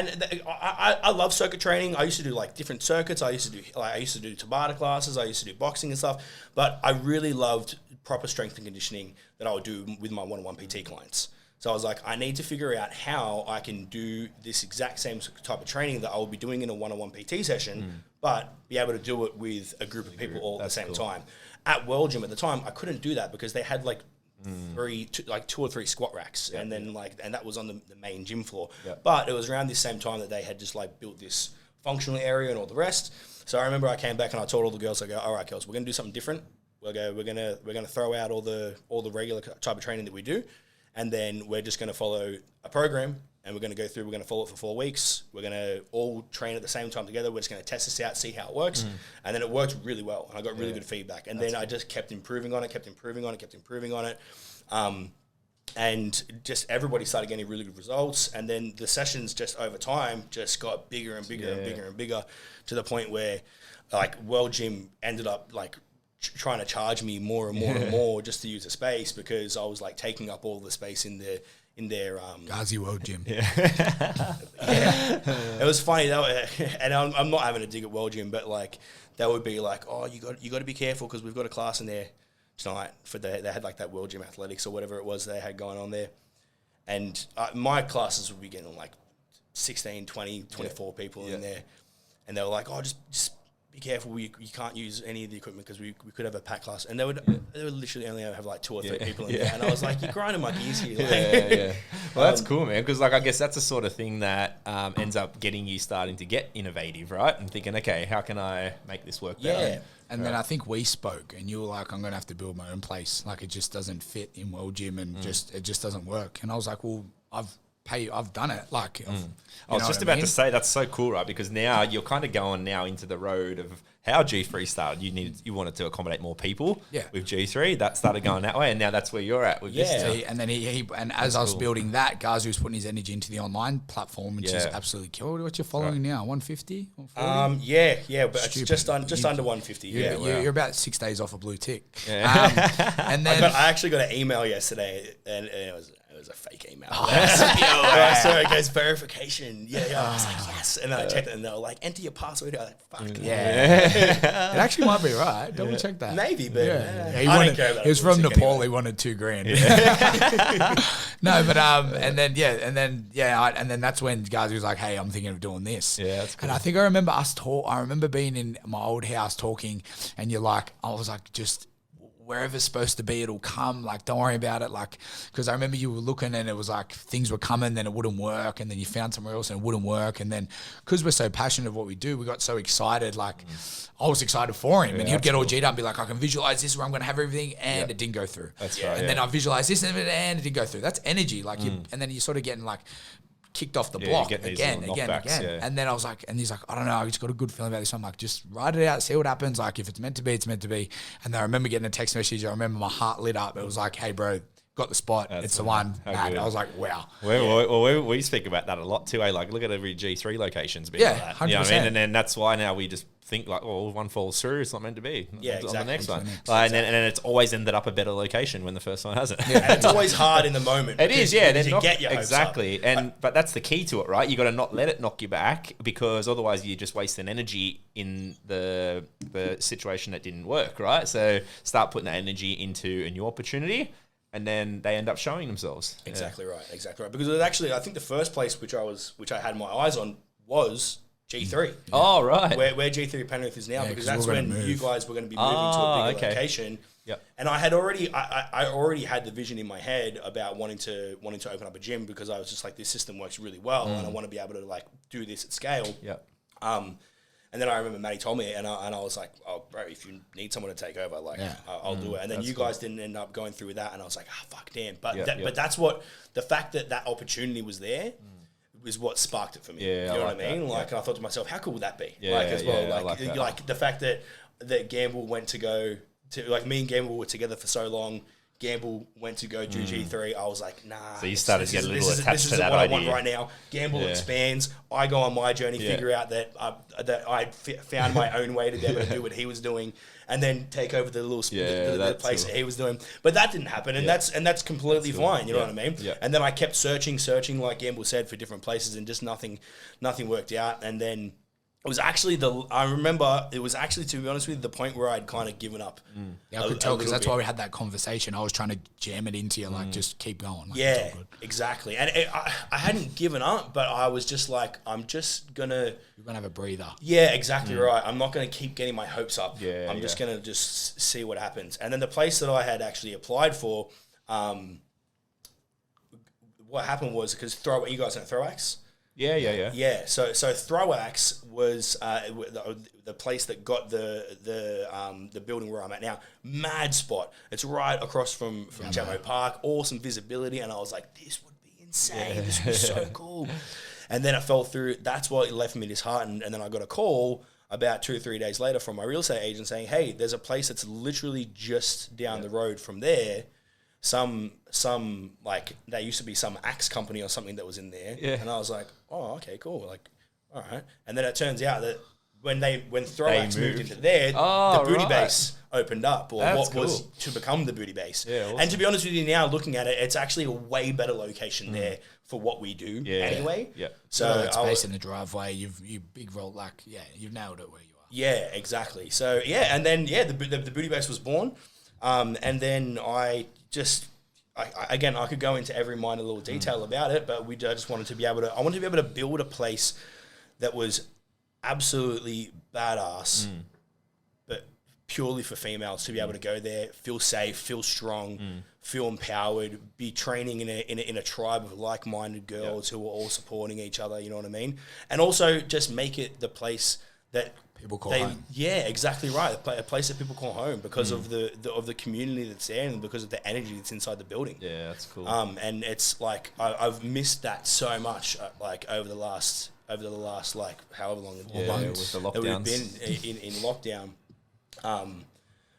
I love circuit training. I used to do like different circuits. I used to do Tabata classes. I used to do boxing and stuff. But I really loved proper strength and conditioning that I would do with my one-on-one PT clients. So I was like, I need to figure out how I can do this exact same type of training that I will be doing in a one-on-one PT session, but be able to do it with a group of people all at the same time. At World Gym at the time, I couldn't do that because they had like two or three squat racks, and then and that was on the main gym floor. Yep. But it was around this same time that they had just like built this functional area and all the rest. So I remember I came back and I told all the girls, I go, all right, girls, we're gonna do something different. We're gonna throw out all the regular type of training that we do, and then we're just gonna follow a program, and we're gonna follow it for 4 weeks. We're gonna all train at the same time together. We're just gonna test this out, see how it works, and then it worked really well, and I got really good feedback. And then I just kept improving on it, and just everybody started getting really good results. And then the sessions just over time just got bigger and bigger and bigger and bigger, to the point where like World Gym ended up like trying to charge me more and more and more just to use the space, because I was like taking up all the space in their Gazi World Gym. It was funny though, and I'm not having a dig at World Gym, but like they would be like, oh, you got to be careful because we've got a class in there tonight they had like that World Gym Athletics or whatever it was they had going on there, and my classes would be getting like 16, 20, 24 people in there, and they were like, oh, just be careful, you can't use any of the equipment because we could have a pack class, and they would literally only have like 2 or 3 people in there, and I was like, you're grinding my gears here. Well, that's cool, man, because like I guess that's the sort of thing that ends up getting you starting to get innovative, right? And thinking, okay, how can I make this work better? And then I think we spoke, and you were like, I'm going to have to build my own place. Like, it just doesn't fit in World Gym, and it just doesn't work. And I was like, well, I've done it. Like, I was just about to say, that's so cool, right? Because now you're kind of going now into the road of how G3 started. You wanted to accommodate more people with G3. That started going that way, and now that's where you're at with this. And then as I was building that, Gazi was putting his energy into the online platform, which is absolutely killed. What you're following now? 150? But it's just under 150. You're about 6 days off a blue tick. And then I actually got an email yesterday, and it was a fake email. So it goes verification. Yeah. I was like, yes. And then I checked it and they were like, enter your password. I was like, fuck. Yeah. It actually might be right. Double check that. Maybe, but He I wanted, don't care about he was it. from Nepal. Anyway. He wanted $2,000. No, but and then that's when Gazi was like, "Hey, I'm thinking of doing this." Yeah, that's cool. And I think I remember I remember being in my old house talking, and I was like, just wherever's supposed to be, it'll come. Like, don't worry about it. Like, because I remember you were looking and it was like things were coming, then it wouldn't work, and then you found somewhere else and it wouldn't work, and then because we're so passionate of what we do, we got so excited. Like, I was excited for him, and he'd get all G'd up and be like, I can visualize this where I'm going to have everything, and it didn't go through. That's right. And then I visualized this and it didn't go through. That's energy. Like, and then you're sort of getting like kicked off the block again. Yeah. And then I was like, and he's like, I don't know, I just got a good feeling about this. I'm like, just write it out, see what happens. Like, if it's meant to be, it's meant to be. And then I remember getting a text message. I remember my heart lit up. It was like, hey, bro, got the spot. It's the one. I was like, wow. We speak about that a lot too. Like, look at every G3 location's been like that. 100%. You know what I mean? And then that's why now we just think like, oh, one falls through, it's not meant to be. Yeah, On exactly. the next one. And then it's always ended up a better location when the first one hasn't. And it's always hard in the moment. It is, yeah. Then you get your hopes exactly. up. But that's the key to it, right? You got to not let it knock you back, because otherwise you're just wasting energy in the situation that didn't work, right? So start putting that energy into a new opportunity, and then they end up showing themselves. Exactly right. Because it was actually, I think the first place which I had my eyes on was G3. Oh, right. Where G3 Penrith is now, because that's when you guys were going to be moving to a bigger location. Yep. And I had already, I already had the vision in my head about wanting to open up a gym, because I was just like, this system works really well, and I want to be able to like do this at scale. Yep. And then I remember Matty told me, and I was like, oh, bro, if you need someone to take over, like, I'll do it. And then you guys didn't end up going through with that, and I was like, fuck, damn. But but that's what, the fact that opportunity was there was what sparked it for me. Yeah, you know like what I mean? that, Like, and I thought to myself, how cool would that be? Yeah, like, as well. I Like, like the fact that Gamble went to go to, like, me and Gamble were together for so long. Gamble went to go do G3. I was like, nah. So you started to get a little attached to that what idea. I want right now. Gamble expands. I go on my journey, figure out that I found my own way to be able to do what he was doing, and then take over the little the place that he was doing. But that didn't happen, and that's completely fine. You know what I mean? Yeah. And then I kept searching, like Gamble said, for different places, and just nothing worked out. And then it was actually to be honest with you, the point where I'd kind of given up. Yeah, I could tell, because that's why we had that conversation. I was trying to jam it into you, like, just keep going. Like, yeah, exactly. And I hadn't given up, but I was just like, I'm just gonna... You're going to have a breather. Yeah, exactly right. I'm not going to keep getting my hopes up. Yeah, I'm just going to just see what happens. And then the place that I had actually applied for, what happened was, because you guys know Throwax? Yeah. Yeah, so Throwax was the place that got the building where I'm at now. Mad spot. It's right across from Jamo Park. Awesome visibility, and I was like, this would be insane. This would be so cool. And then I fell through. That's what left me disheartened. And then I got a call about 2 or 3 days later from my real estate agent saying, hey, there's a place that's literally just down the road from there. Some like, there used to be some axe company or something that was in there. Yeah. And I was like, oh, okay, cool. Like, all right. And then it turns out that when Throwax moved into there, the booty base opened up, or That's what was to become the booty base. Yeah, awesome. And to be honest with you, now looking at it, it's actually a way better location there for what we do anyway. Yeah. So it's based in the driveway. You big roll, like, you've nailed it where you are. Yeah, exactly. So and then the booty base was born, and then I could go into every minor little detail about it, but I just wanted to be able to build a place that was absolutely badass, but purely for females, to be able to go there, feel safe, feel strong, feel empowered, be training in a tribe of like-minded girls who are all supporting each other. You know what I mean? And also just make it the place that people call home. Yeah, exactly right. A place that people call home because of the community that's there, and because of the energy that's inside the building. Yeah, that's cool. And it's like I've missed that so much, like over the last like however long with the lockdowns that we've been in lockdown.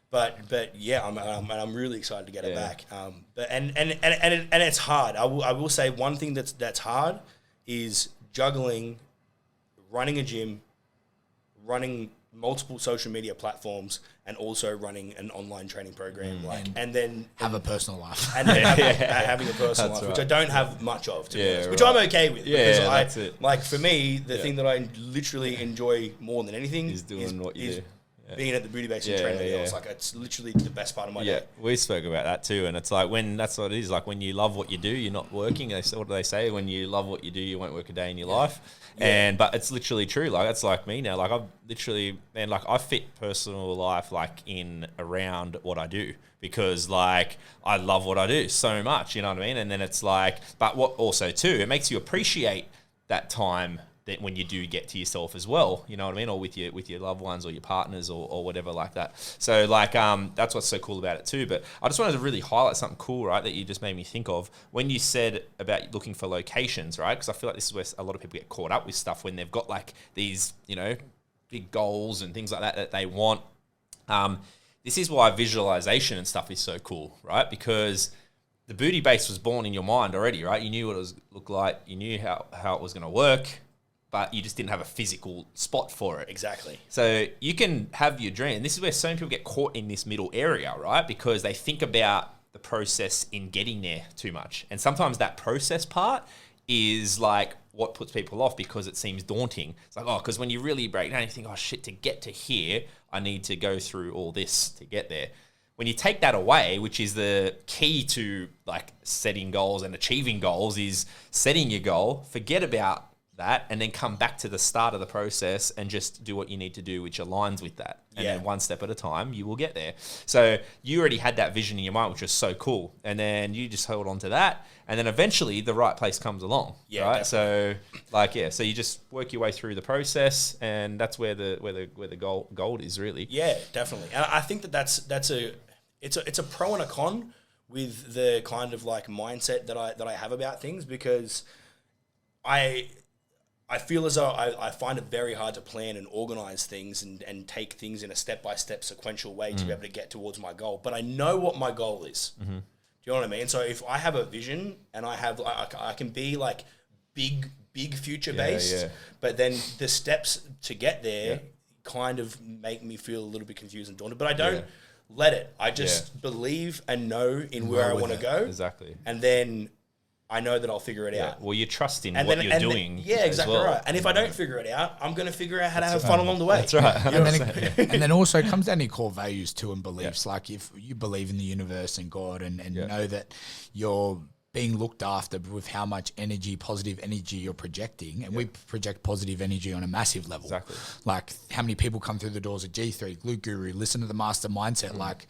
But yeah, I'm really excited to get it back. But and it's hard. I will say one thing that's hard is juggling running a gym, running multiple social media platforms and also running an online training program, and then have a personal life, and then having a personal life, which I don't have much of, to be honest, which I'm okay with. Yeah, because that's it. Like for me, the thing that I literally enjoy more than anything is doing what you do. Being at the booty base and training the girls. Like, it's literally the best part of my day. We spoke about that too, and it's like that's what it is. Like when you love what you do, you're not working. What do they say? When you love what you do, you won't work a day in your life. But it's literally true. Like it's like me now. Like I've literally, man, like I fit personal life like in around what I do because like I love what I do so much. You know what I mean? And then it's like, but what also too, it makes you appreciate that time that when you do get to yourself as well, you know what I mean, or with your loved ones or your partners or whatever like that. So like that's what's so cool about it too. But I just wanted to really highlight something cool, right, that you just made me think of when you said about looking for locations, right? Because I feel like this is where a lot of people get caught up with stuff when they've got like these, you know, big goals and things like that they want. This is why visualization and stuff is so cool, right? Because the booty base was born in your mind already, right? You knew what it was looked like, you knew how it was going to work, but you just didn't have a physical spot for it. Exactly. So you can have your dream. And this is where so many people get caught in this middle area, right? Because they think about the process in getting there too much. And sometimes that process part is like what puts people off because it seems daunting. It's like, because when you really break down, you think, shit, to get to here, I need to go through all this to get there. When you take that away, which is the key to like setting goals and achieving goals, is setting your goal, forget about that, and then come back to the start of the process and just do what you need to do, which aligns with that. And then one step at a time, you will get there. So you already had that vision in your mind, which was so cool. And then you just hold on to that. And then eventually the right place comes along. Yeah. Right. Definitely. So so you just work your way through the process, and that's where the gold is really. Yeah, definitely. And I think that's a pro and a con with the kind of like mindset that I have about things, because I feel as though I find it very hard to plan and organize things and take things in a step-by-step sequential way to be able to get towards my goal. But I know what my goal is. Mm-hmm. Do you know what I mean? So if I have a vision and I can be like big future-based, but then the steps to get there kind of make me feel a little bit confused and daunted. But I don't let it. I just believe and know in where I want to go. Exactly. And then I know that I'll figure it out. Well, you trust in what you're doing. Yeah, exactly right. And if I don't figure it out, I'm going to figure out how to have fun along the way. That's right. And then also it comes down to core values too and beliefs. Like if you believe in the universe and God and know that you're being looked after with how much positive energy you're projecting. And we project positive energy on a massive level. Exactly. Like how many people come through the doors at G3, Glute Guru, listen to the master mindset. Like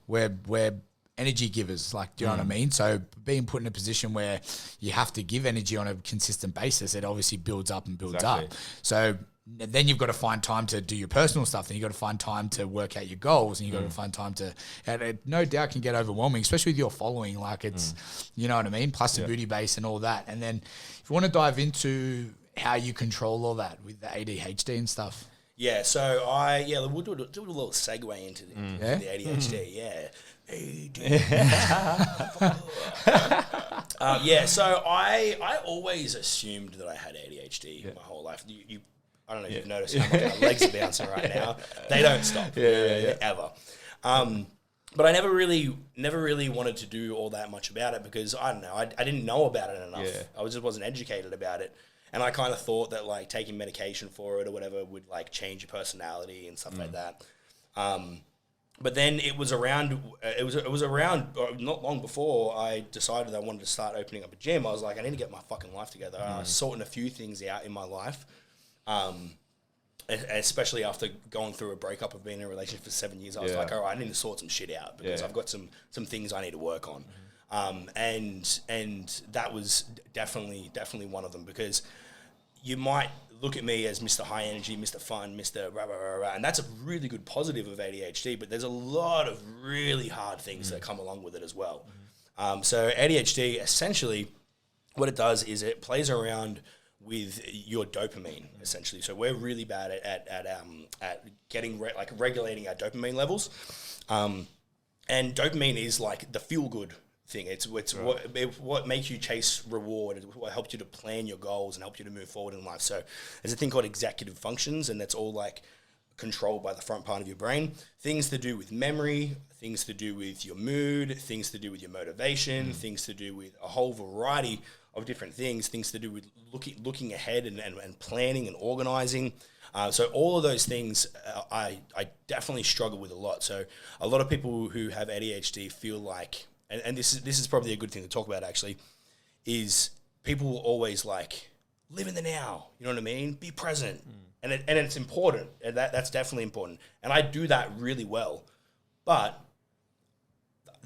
we're energy givers, like, do you know what I mean? So being put in a position where you have to give energy on a consistent basis, it obviously builds up and builds up. So then you've got to find time to do your personal stuff. Then you've got to find time to work out your goals, and you've got to find time to, and it no doubt can get overwhelming, especially with your following. Like it's, you know what I mean? Plus the booty base and all that. And then if you want to dive into how you control all that with the ADHD and stuff. Yeah. So we'll do a little segue into the ADHD. So I always assumed that I had ADHD my whole life. I don't know if you've noticed how much my legs are bouncing right now. They don't stop ever. But I never really wanted to do all that much about it because I don't know. I didn't know about it enough. I just wasn't educated about it. And I kind of thought that like taking medication for it or whatever would like change your personality and stuff like that. But then it was around not long before I decided I wanted to start opening up a gym. I was like, I need to get my fucking life together. I was sorting a few things out in my life, especially after going through a breakup of being in a relationship for 7 years. I was like, all right, I need to sort some shit out because I've got some things I need to work on. And that was definitely one of them, because you might look at me as Mr. High Energy, Mr. Fun, Mr. Rah, rah, rah, rah, and that's a really good positive of ADHD, but there's a lot of really hard things that come along with it as well. So ADHD, essentially, what it does is it plays around with your dopamine, essentially. So we're really bad at getting regulating our dopamine levels, and dopamine is like the feel-good thing. It's what makes you chase reward. It's what helps you to plan your goals and help you to move forward in life. So there's a thing called executive functions, and that's all like controlled by the front part of your brain. Things to do with memory, things to do with your mood, things to do with your motivation, things to do with a whole variety of different things to do with looking ahead and planning and organizing. So all of those things I definitely struggle with a lot. So a lot of people who have ADHD feel like, and this is probably a good thing to talk about actually, is people will always like live in the now. You know what I mean? Be present. And it's important. And that's definitely important. And I do that really well. But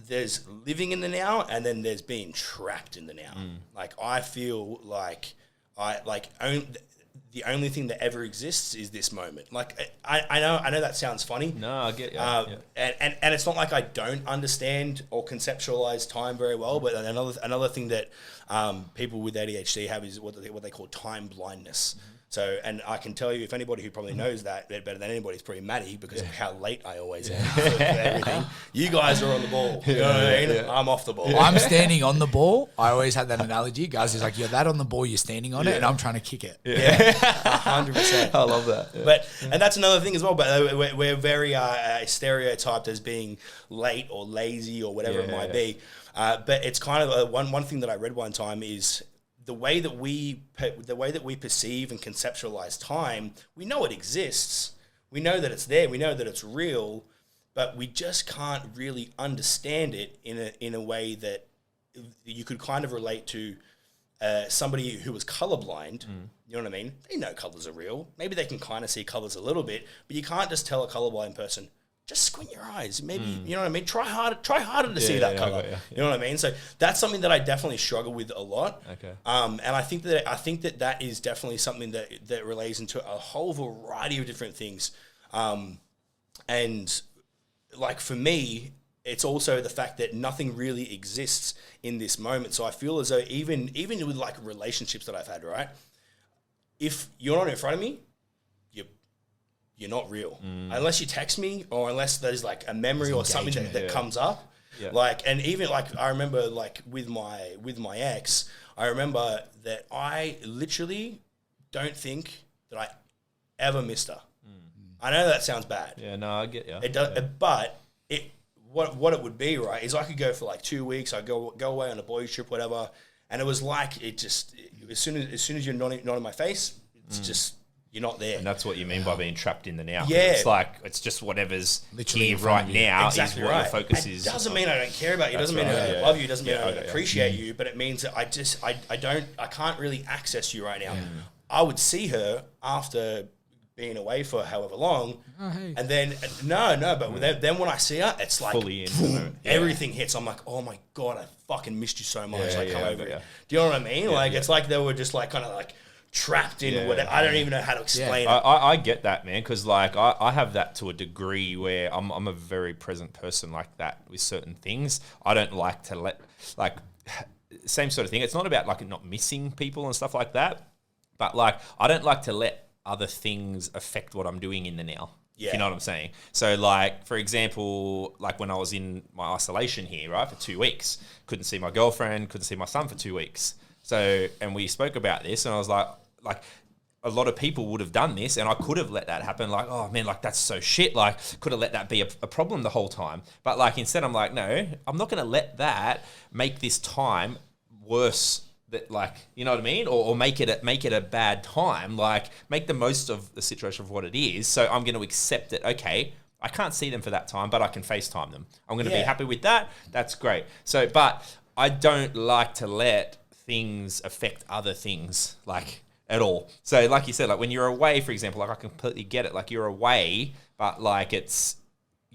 there's living in the now, and then there's being trapped in the now. Like I feel like the only thing that ever exists is this moment. Like I know that sounds funny. No, I get you. And it's not like I don't understand or conceptualize time very well. But another thing that people with ADHD have is what they call time blindness. So, and I can tell you, if anybody who probably knows that better than anybody is probably Maddie, because of how late I always am for everything. You guys are on the ball. You know what I mean? I'm off the ball. I'm standing on the ball. I always had that analogy. Guys, is like, you're that on the ball, you're standing on it, and I'm trying to kick it. Yeah, 100%. I love that. Yeah. But and that's another thing as well. But we're very stereotyped as being late or lazy or whatever it might be. But it's kind of one thing that I read one time is the way that we perceive and conceptualize time. We know it exists. We know that it's there. We know that it's real, but we just can't really understand it in a way that you could kind of relate to somebody who was colorblind. You know what I mean? They know colors are real. Maybe they can kind of see colors a little bit, but you can't just tell a colorblind person, just squint your eyes. Maybe, you know what I mean? Try harder to see that color. You know what I mean? So that's something that I definitely struggle with a lot. Okay. And I think that is definitely something that relates into a whole variety of different things. And like for me, it's also the fact that nothing really exists in this moment. So I feel as though even with like relationships that I've had, right? If you're not in front of me, you're not real. Unless you text me or unless there's like a memory or something that comes up. Yeah. Like, and even like, I remember like with my ex, I remember that I literally don't think that I ever missed her. I know that sounds bad. Yeah, no, I get you. It does, but what it would be, right, is I could go for like 2 weeks. I'd go away on a boys trip, whatever. And it was like, as soon as you're not in my face, it's just, you're not there. And that's what you mean by being trapped in the now. Yeah. It's like, it's just whatever's literally here right now exactly is what your focus is. It doesn't mean I don't care about you. It doesn't mean I don't love you. It doesn't mean I don't appreciate you. But it means that I can't really access you right now. I would see her after being away for however long. Oh, hey. And then, but then when I see her, it's like, fully in. Boom, everything hits. I'm like, oh my God, I fucking missed you so much. Come over here. Do you know what I mean? It's like they were just like kind of like trapped in whatever. I don't even know how to explain it. I get that, man, because like I have that to a degree where I'm a very present person like that with certain things. I don't like to let, like, same sort of thing. It's not about like not missing people and stuff like that, but like I don't like to let other things affect what I'm doing in the now. Yeah. If you know what I'm saying? So like, for example, like when I was in my isolation here, right, for 2 weeks, couldn't see my girlfriend, couldn't see my son for 2 weeks. So, and we spoke about this and I was like a lot of people would have done this and I could have let that happen. Like, oh man, like that's so shit. Like could have let that be a problem the whole time. But like, instead I'm like, no, I'm not going to let that make this time worse. That, like, you know what I mean, or make it a bad time. Like, make the most of the situation of what it is. So I'm going to accept it. Okay, I can't see them for that time, but I can FaceTime them. I'm going to be happy with that. That's great. So, but I don't like to let things affect other things, like, at all. So, like you said, like when you're away, for example, like I completely get it. Like you're away, but like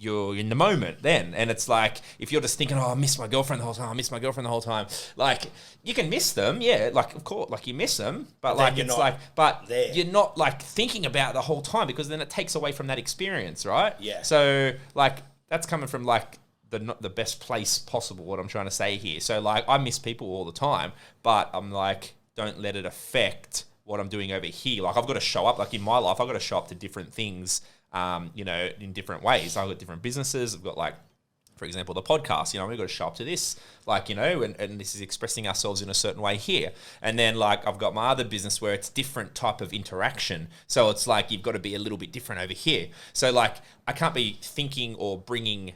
you're in the moment then. And it's like, if you're just thinking, oh, I miss my girlfriend the whole time, like, you can miss them, yeah, like, of course, like, you miss them, but like, it's like, but there. You're not, like, thinking about it the whole time, because then it takes away from that experience, right? Yeah. So, like, that's coming from, like, the best place possible, what I'm trying to say here. So, like, I miss people all the time, but I'm like, don't let it affect what I'm doing over here. Like, I've got to show up, like, in my life, I've got to show up to different things, you know, in different ways. I've got different businesses. I've got like for example, the podcast, you know, we've got to show up to this, like, you know, and this is expressing ourselves in a certain way here. And then, like, I've got my other business where it's different type of interaction. So it's like, you've got to be a little bit different over here. So, like, I can't be thinking or bringing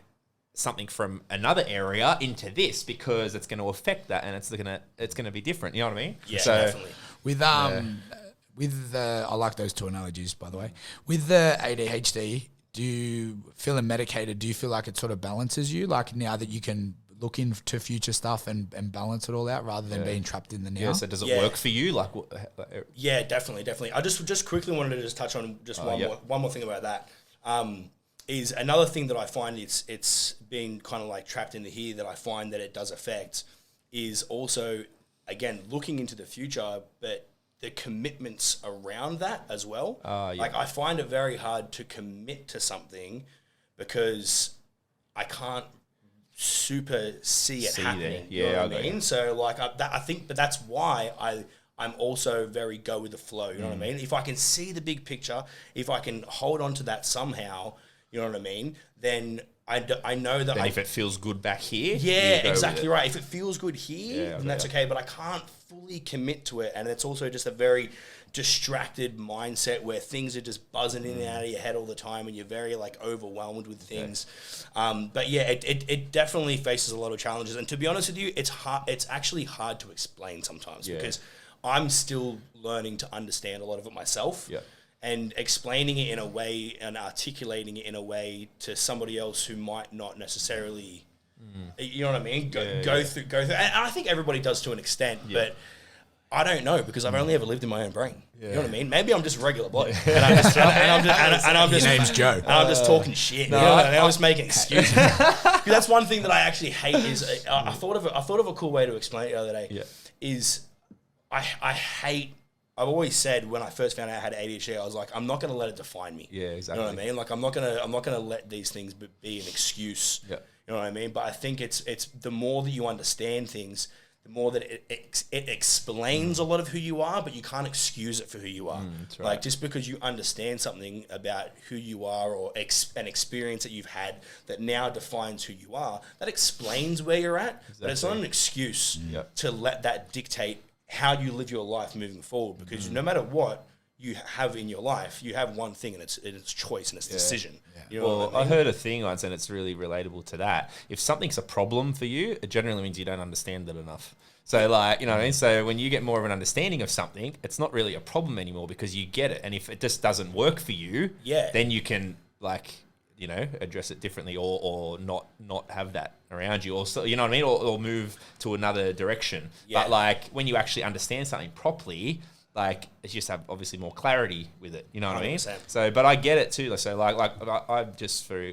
something from another area into this because it's going to affect that and it's going to be different. You know what I mean? Yeah, so, definitely. With the, I like those two analogies, by the way. With the ADHD, do you feeling medicated? Do you feel like it sort of balances you? Like now that you can look into future stuff and balance it all out rather than being trapped in the now? Yeah, so does it work for you? Like, yeah, definitely. I just quickly wanted to just touch on just one more thing about that. Is another thing that I find it's been kind of like trapped into here that I find that it does affect is also, again, looking into the future, but the commitments around that as well. Like, I find it very hard to commit to something because I can't super see it happening. Yeah, you know what I mean? So, like, I think, but that's why I'm also very go with the flow. You know what I mean? If I can see the big picture, if I can hold on to that somehow, you know what I mean? Then I know that if it feels good back here, yeah, exactly right. If it feels good here, then that's okay. But I can't fully commit to it, and it's also just a very distracted mindset where things are just buzzing in and out of your head all the time, and you're very like overwhelmed with things. But yeah, it definitely faces a lot of challenges. And to be honest with you, it's hard. It's actually hard to explain sometimes because I'm still learning to understand a lot of it myself. Yeah. And explaining it in a way and articulating it in a way to somebody else who might not necessarily, you know what I mean? Go through. And I think everybody does to an extent, but I don't know because I've only ever lived in my own brain. You know what I mean? Maybe I'm just a regular bloke, and I'm just Your name's Joe. And I'm just talking shit. No, you know, and I was making excuses. That's one thing that I actually hate. Is I thought of a cool way to explain it the other day. Yeah. Is I hate. I've always said when I first found out I had ADHD, I was like, I'm not going to let it define me. Yeah, exactly. You know what I mean? Like, I'm not going to let these things be an excuse. Yeah. You know what I mean? But I think it's the more that you understand things, the more that it explains a lot of who you are, but you can't excuse it for who you are. Right. Like, just because you understand something about who you are or an experience that you've had that now defines who you are, that explains where you're at, but it's not an excuse to let that dictate how you live your life moving forward, because no matter what you have in your life, you have one thing, and it's choice and it's decision. Yeah. You know what I mean? I heard a thing once, and it's really relatable to that. If something's a problem for you, it generally means you don't understand it enough. So, like, you know what I mean? So when you get more of an understanding of something, it's not really a problem anymore because you get it. And if it just doesn't work for you, then you can, like, you know, address it differently or not have that around you, or so, you know what I mean, or move to another direction. But like when you actually understand something properly, like it's just have obviously more clarity with it. You know what 100%. I mean? So, but I get it too. So like I just for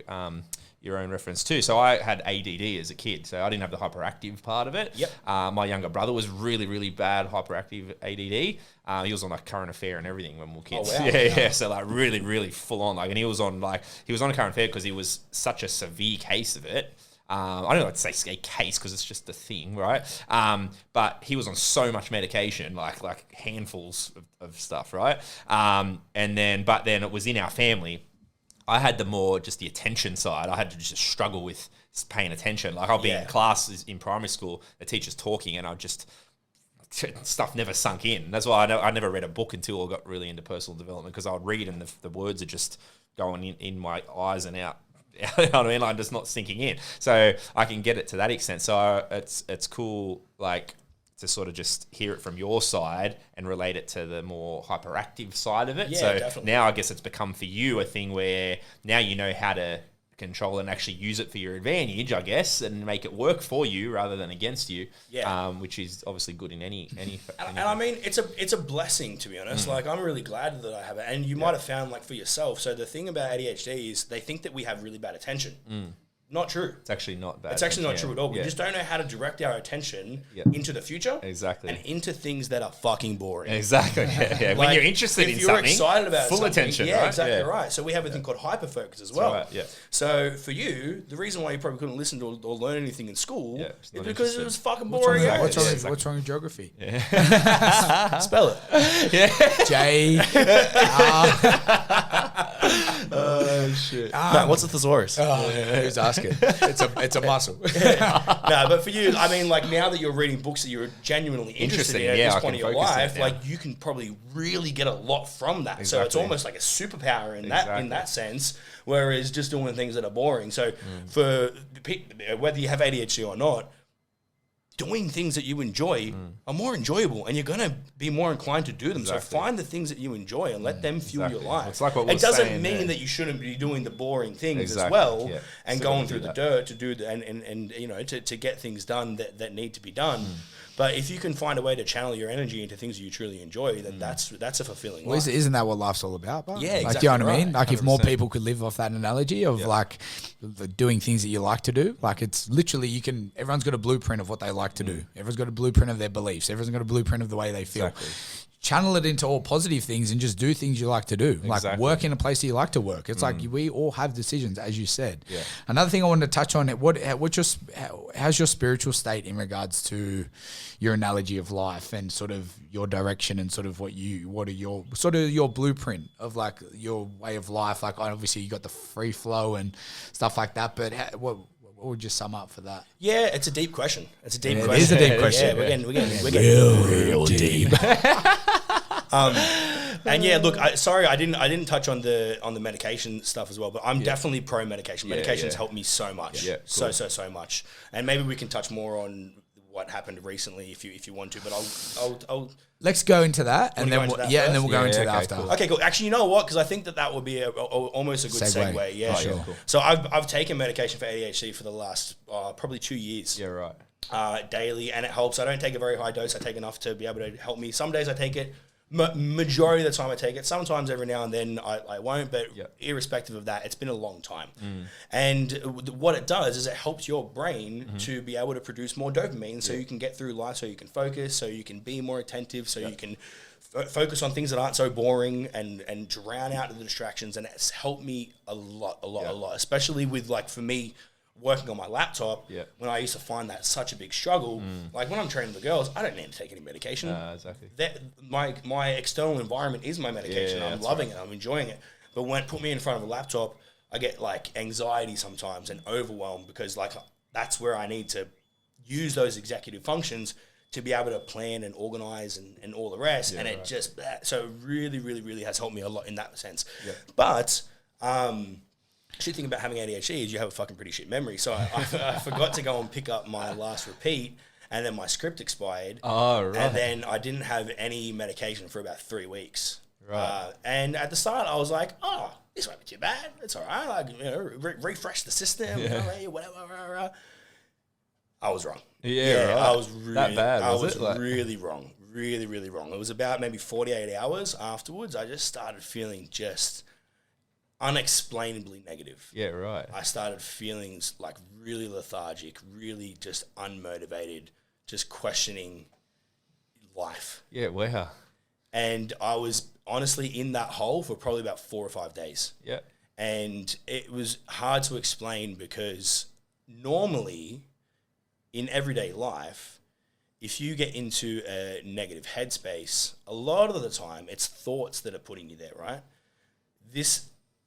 your own reference too. So I had ADD as a kid, so I didn't have the hyperactive part of it. Yep. My younger brother was really, really bad hyperactive ADD. He was on like Current Affair and everything when we were kids. Oh, wow. Yeah. So like really, really full on. Like, and he was on a Current Affair because he was such a severe case of it. I don't know what to say case because it's just a thing, right? But he was on so much medication, like handfuls of stuff, right? But then it was in our family. I had just the attention side. I had to just struggle with paying attention. Like I'll be in classes in primary school, the teacher's talking, and stuff never sunk in. That's why I never read a book until I got really into personal development, because I would read and the words are just going in my eyes and out. You know what I mean? Like just not sinking in. So I can get it to that extent. So it's cool, like, to sort of just hear it from your side and relate it to the more hyperactive side of it. Yeah, so definitely. Now I guess it's become for you a thing where now you know how to control and actually use it for your advantage, I guess, and make it work for you rather than against you. Yeah. Which is obviously good in any. And I mean, it's a blessing, to be honest. Like, I'm really glad that I have it. And you might have found, like, for yourself. So the thing about ADHD is they think that we have really bad attention. Not true. It's actually not bad. It's actually not true at all. We just don't know how to direct our attention into the future. Exactly. And into things that are fucking boring. Exactly. Yeah. Like, when you're interested in something, excited about full attention, yeah, right? Exactly right. So we have a thing called hyperfocus as well. Right, yeah. So for you, the reason why you probably couldn't listen to or learn anything in school is because it was fucking boring. What's wrong with geography? Yeah. Spell it. Yeah. J. shit. Matt, what's a thesaurus? Who's asking? It's a muscle. No, but for you, I mean, like now that you're reading books that you're genuinely interested in at yeah, this I point can of your focus life, it now. like you can probably really get a lot from that. So it's Exactly. almost like a superpower in Exactly. that sense. Whereas just doing things that are boring. So for whether you have ADHD or not, doing things that you enjoy are more enjoyable, and you're going to be more inclined to do them. Exactly. So find the things that you enjoy and let them fuel your life. It's like what we it were doesn't saying mean there. that you shouldn't be doing the boring things as Exactly, well, yeah. and Still going gotta through do the that. dirt to do the, and you know to get things done that need to be done. But if you can find a way to channel your energy into things you truly enjoy, then that's a fulfilling Well, life. isn't that what life's all about? Bro? Yeah, Like, exactly you know what I mean? right. Like, if more 100%. people could live off that analogy of like doing things that you like to do, like it's literally everyone's got a blueprint of what they like to do. Everyone's got a blueprint of their beliefs. Everyone's got a blueprint of the way they feel. Exactly. Channel it into all positive things and just do things you like to do. Like Exactly. work in a place that you like to work. It's like we all have decisions, as you said. Yeah. Another thing I wanted to touch on, how's your spiritual state in regards to your analogy of life and sort of your direction and sort of what are your sort of your blueprint of like your way of life? Like obviously you got the free flow and stuff like that, but what would you sum up for that? Yeah, it's a deep question. It's a deep It question. is a deep question. Yeah, we're getting Real deep. And yeah, look, I didn't touch on the medication stuff as well, but I'm definitely pro medication. Yeah, Medication's yeah. helped me so much, Yeah, so cool. so much. And maybe we can touch more on what happened recently if you want to. But I'll Let's go into that, and Wanna then go into that and then first? we'll go into Yeah, it okay, after. cool. Okay, cool. Actually, you know what? Because I think that would be almost a good segue. Yeah, Oh, yeah, cool. So I've taken medication for ADHD for the last probably 2 years. Yeah, right. Daily, and it helps. I don't take a very high dose. I take enough to be able to help me. Some days I take it. Majority of the time I take it. Sometimes every now and then I won't, but Yep. irrespective of that, it's been a long time. And what it does is it helps your brain to be able to produce more dopamine so you can get through life, so you can focus, so you can be more attentive, so you can focus on things that aren't so boring and drown out the distractions. And it's helped me a lot, especially with, like, for me, working on my laptop, Yeah. when I used to find that such a big struggle. Like when I'm training the girls, I don't need to take any medication. Exactly. My external environment is my medication. Yeah, I'm that's loving it. I'm enjoying it. But when put me in front of a laptop, I get like anxiety sometimes and overwhelmed because like that's where I need to use those executive functions to be able to plan and organize and all the rest. Yeah, and it right. just, so it really, really, really has helped me a lot in that sense. Yeah. But, shit thing about having ADHD is you have a fucking pretty shit memory. So I forgot to go and pick up my last repeat, and then my script expired. Oh, right. And then I didn't have any medication for about 3 weeks. Right. And at the start, I was like, oh, this won't be too bad. It's all right. Like, you know, refresh the system, you know, whatever. I was wrong. Yeah, right. I was really, That bad, I was was it? Like- really wrong. Really, really wrong. It was about maybe 48 hours afterwards. I just started feeling just unexplainably negative. Yeah, right. I started feeling like really lethargic, really just unmotivated, just questioning life. Yeah, wow. And I was honestly in that hole for probably about 4 or 5 days. Yeah. And it was hard to explain because normally in everyday life, if you get into a negative headspace, a lot of the time it's thoughts that are putting you there, right?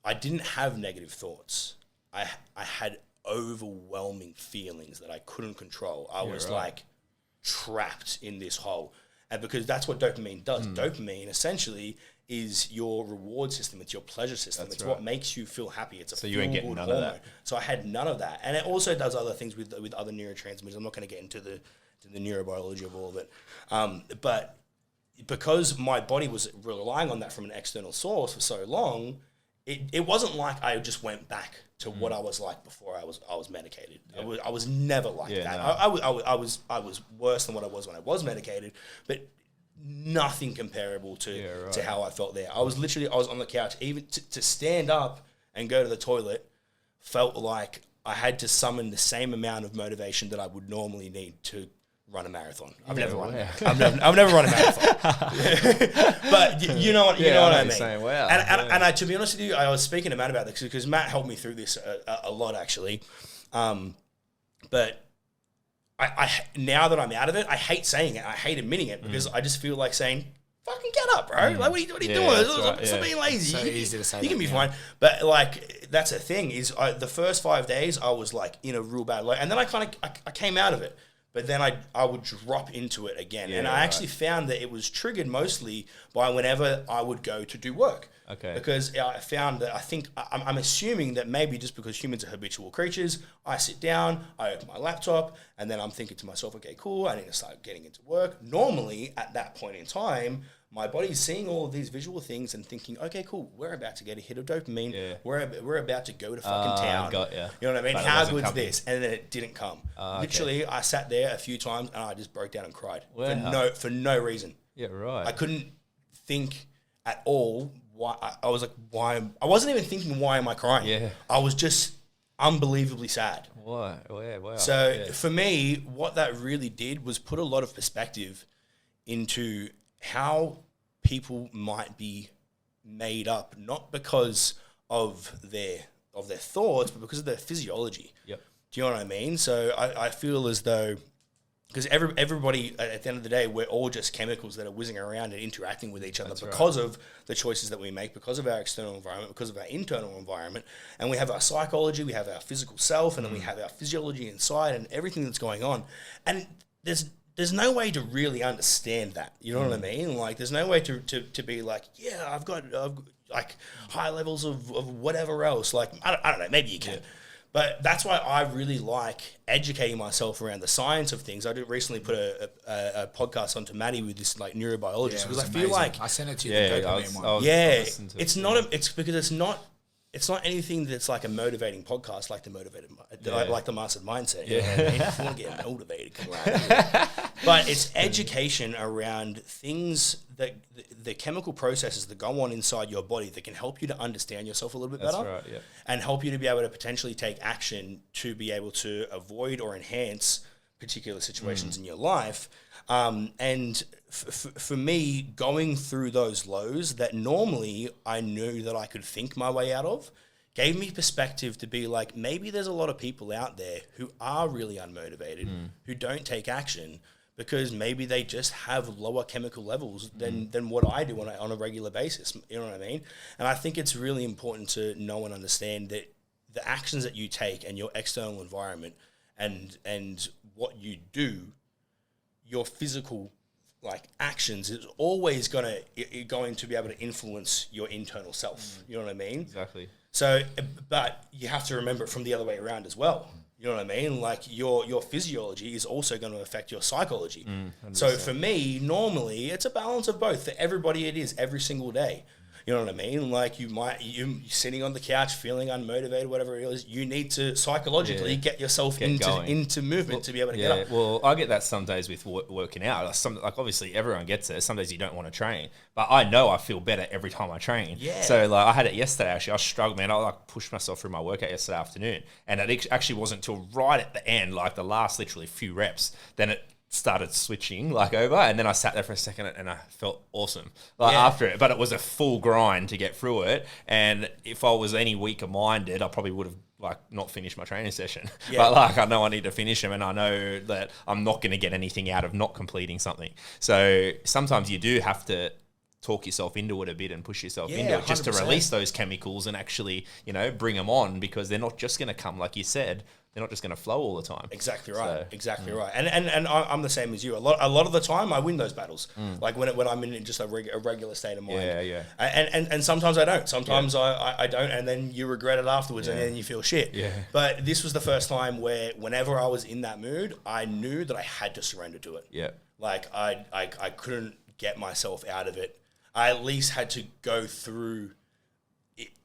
I didn't have negative thoughts. I had overwhelming feelings that I couldn't control. I was right. like trapped in this hole. And because that's what dopamine does. Dopamine essentially is your reward system. It's your pleasure system. That's it's right. what makes you feel happy. It's a So you ain't getting feel-good none of hormone. that. So I had none of that. And it also does other things with other neurotransmitters. I'm not going to get into the neurobiology of all of it. But because my body was relying on that from an external source for so long, it wasn't like I just went back to what I was like before I was medicated. Yeah. I was never like Yeah, that. no. I was worse than what I was when I was medicated, but nothing comparable to how I felt there. I was on the couch. Even to stand up and go to the toilet felt like I had to summon the same amount of motivation that I would normally need to run a marathon. I've never run a marathon. But you know what I mean. Saying, wow. And I, to be honest with you, I was speaking to Matt about this because Matt helped me through this a lot actually. But I now that I'm out of it, I hate saying it. I hate admitting it because I just feel like saying, fucking get up, bro. Like, what are you doing? Stop being lazy. So easy to say You can that, be fine. But like, that's the thing is, the first 5 days I was like in a real bad low, and then I came out of it. But then I would drop into it again. And I actually found that it was triggered mostly by whenever I would go to do work. Okay. Because I found that I'm assuming that maybe just because humans are habitual creatures, I sit down, I open my laptop, and then I'm thinking to myself, okay, cool, I need to start getting into work. Normally, at that point in time, my body's seeing all of these visual things and thinking, okay, cool, we're about to get a hit of dopamine. Yeah. We're about to go to fucking town. Got ya. You know what I mean? But how good's this? And then it didn't come. Literally, okay. I sat there a few times and I just broke down and cried for no reason. Yeah, right. I couldn't think at all why. I was like, why? I wasn't even thinking, why am I crying? Yeah. I was just unbelievably sad. Wow. Wow. So for me, what that really did was put a lot of perspective into how people might be made up, not because of their thoughts, but because of their physiology. Yep. Do you know what I mean? So I feel as though, because everybody, at the end of the day, we're all just chemicals that are whizzing around and interacting with each other because of the choices that we make, because of our external environment, because of our internal environment. And we have our psychology, we have our physical self, and then we have our physiology inside and everything that's going on. And there's no way to really understand that. You know what I mean? Like, there's no way to be like, yeah, I've got like high levels of whatever else. Like, I don't know, maybe you can. But that's why I really like educating myself around the science of things. I did recently put a podcast onto Maddie with this like neurobiologist, because I feel like I sent it to you. The dopamine one. It's because it's not anything that's like a motivating podcast like like the Mastered Mindset. You know what I mean? If you want to get motivated, come around. But it's education around things that the chemical processes that go on inside your body that can help you to understand yourself a little bit better. Right, yeah. And help you to be able to potentially take action to be able to avoid or enhance particular situations in your life. And for me, going through those lows that normally I knew that I could think my way out of, gave me perspective to be like, maybe there's a lot of people out there who are really unmotivated, who don't take action, because maybe they just have lower chemical levels than what I do on a regular basis. You know what I mean? And I think it's really important to know and understand that the actions that you take and your external environment and what you do, your physical like actions is always going to be able to influence your internal self. You know what I mean? Exactly. So, but you have to remember it from the other way around as well. You know what I mean? Like your physiology is also going to affect your psychology. So for me, normally it's a balance of both. For everybody, it is every single day. You know what I mean? Like you're sitting on the couch feeling unmotivated, whatever it is. You need to psychologically get yourself into movement to be able to get up. Well, I get that some days with working out. Like obviously everyone gets it. Some days you don't want to train, but I know I feel better every time I train. Yeah. So like I had it yesterday. Actually, I struggled, man. I like pushed myself through my workout yesterday afternoon, and it actually wasn't until right at the end, like the last literally few reps, then it started switching like over, and then I sat there for a second and I felt awesome after it, but it was a full grind to get through it. And if I was any weaker minded, I probably would have like not finished my training session. But like I know I need to finish them, and I know that I'm not going to get anything out of not completing something. So sometimes you do have to talk yourself into it a bit and push yourself into it just 100%. To release those chemicals and actually, bring them on, because they're not just going to come, like you said, they're not just going to flow all the time. Exactly right. Exactly right. And I'm the same as you. A lot of the time I win those battles. Like when I'm in just a regular state of mind. Yeah. And sometimes I don't. Sometimes I don't, and then you regret it afterwards, and then you feel shit. Yeah. But this was the first time where whenever I was in that mood, I knew that I had to surrender to it. Yeah. Like I couldn't get myself out of it. I at least had to go through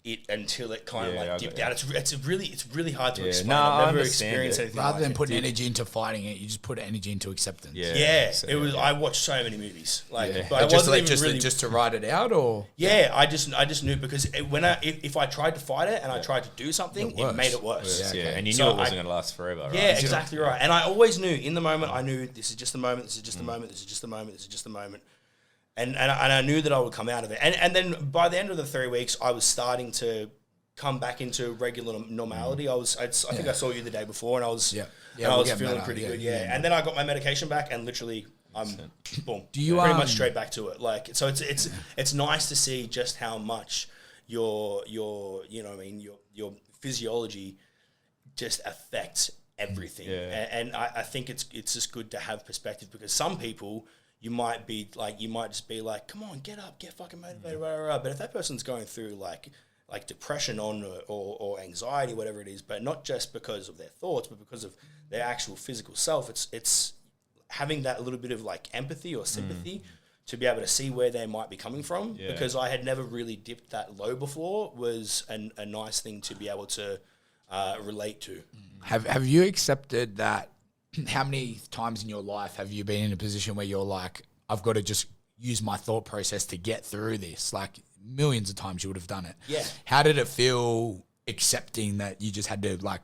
it until it kind of dipped out. It's really hard to explain. I've never experienced anything rather than putting energy into fighting it, you just put energy into acceptance. It was. I watched so many movies, but I just wasn't even really just to write it out, or I just knew, because if I tried to fight it and I tried to do something, it made it worse. And you knew it wasn't going to last forever. Right? Yeah, exactly right. And I always knew in the moment. I knew this is just the moment. This is just the moment. This is just the moment. This is just the moment. And I knew that I would come out of it. And then by the end of the 3 weeks, I was starting to come back into regular normality. I think I saw you the day before, and I was feeling pretty good. And then I got my medication back, and literally I'm boom. Do you, pretty much straight back to it? Like, so it's nice to see just how much your you know what I mean, your physiology just affects everything. And I think it's just good to have perspective, because some people, you might just be like, come on, get up, get fucking motivated, but if that person's going through like depression or anxiety, whatever it is, but not just because of their thoughts, but because of their actual physical self, it's having that little bit of like empathy or sympathy to be able to see where they might be coming from, because I had never really dipped that low before, was a nice thing to be able to relate to. Have you accepted that? How many times in your life have you been in a position where you're like, I've got to just use my thought process to get through this? Like, millions of times you would have done it. Yeah. How did it feel accepting that you just had to like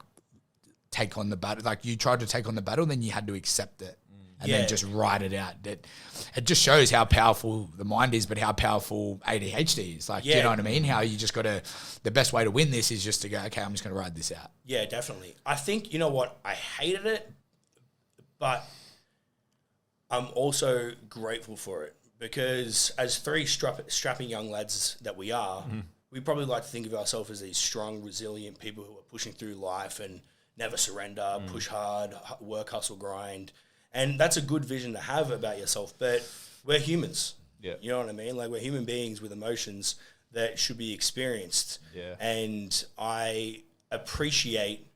take on the battle? Like, you tried to take on the battle, then you had to accept it and then just write it out. It just shows how powerful the mind is, but how powerful ADHD is. Like, do you know what I mean? How you just got to, the best way to win this is just to go, okay, I'm just going to ride this out. Yeah, definitely. I think, you know what, I hated it, but I'm also grateful for it, because as three strapping young lads that we are, we probably like to think of ourselves as these strong, resilient people who are pushing through life and never surrender, push hard, work, hustle, grind. And that's a good vision to have about yourself, but we're humans. Yeah. You know what I mean? Like, we're human beings with emotions that should be experienced. Yeah. And I appreciate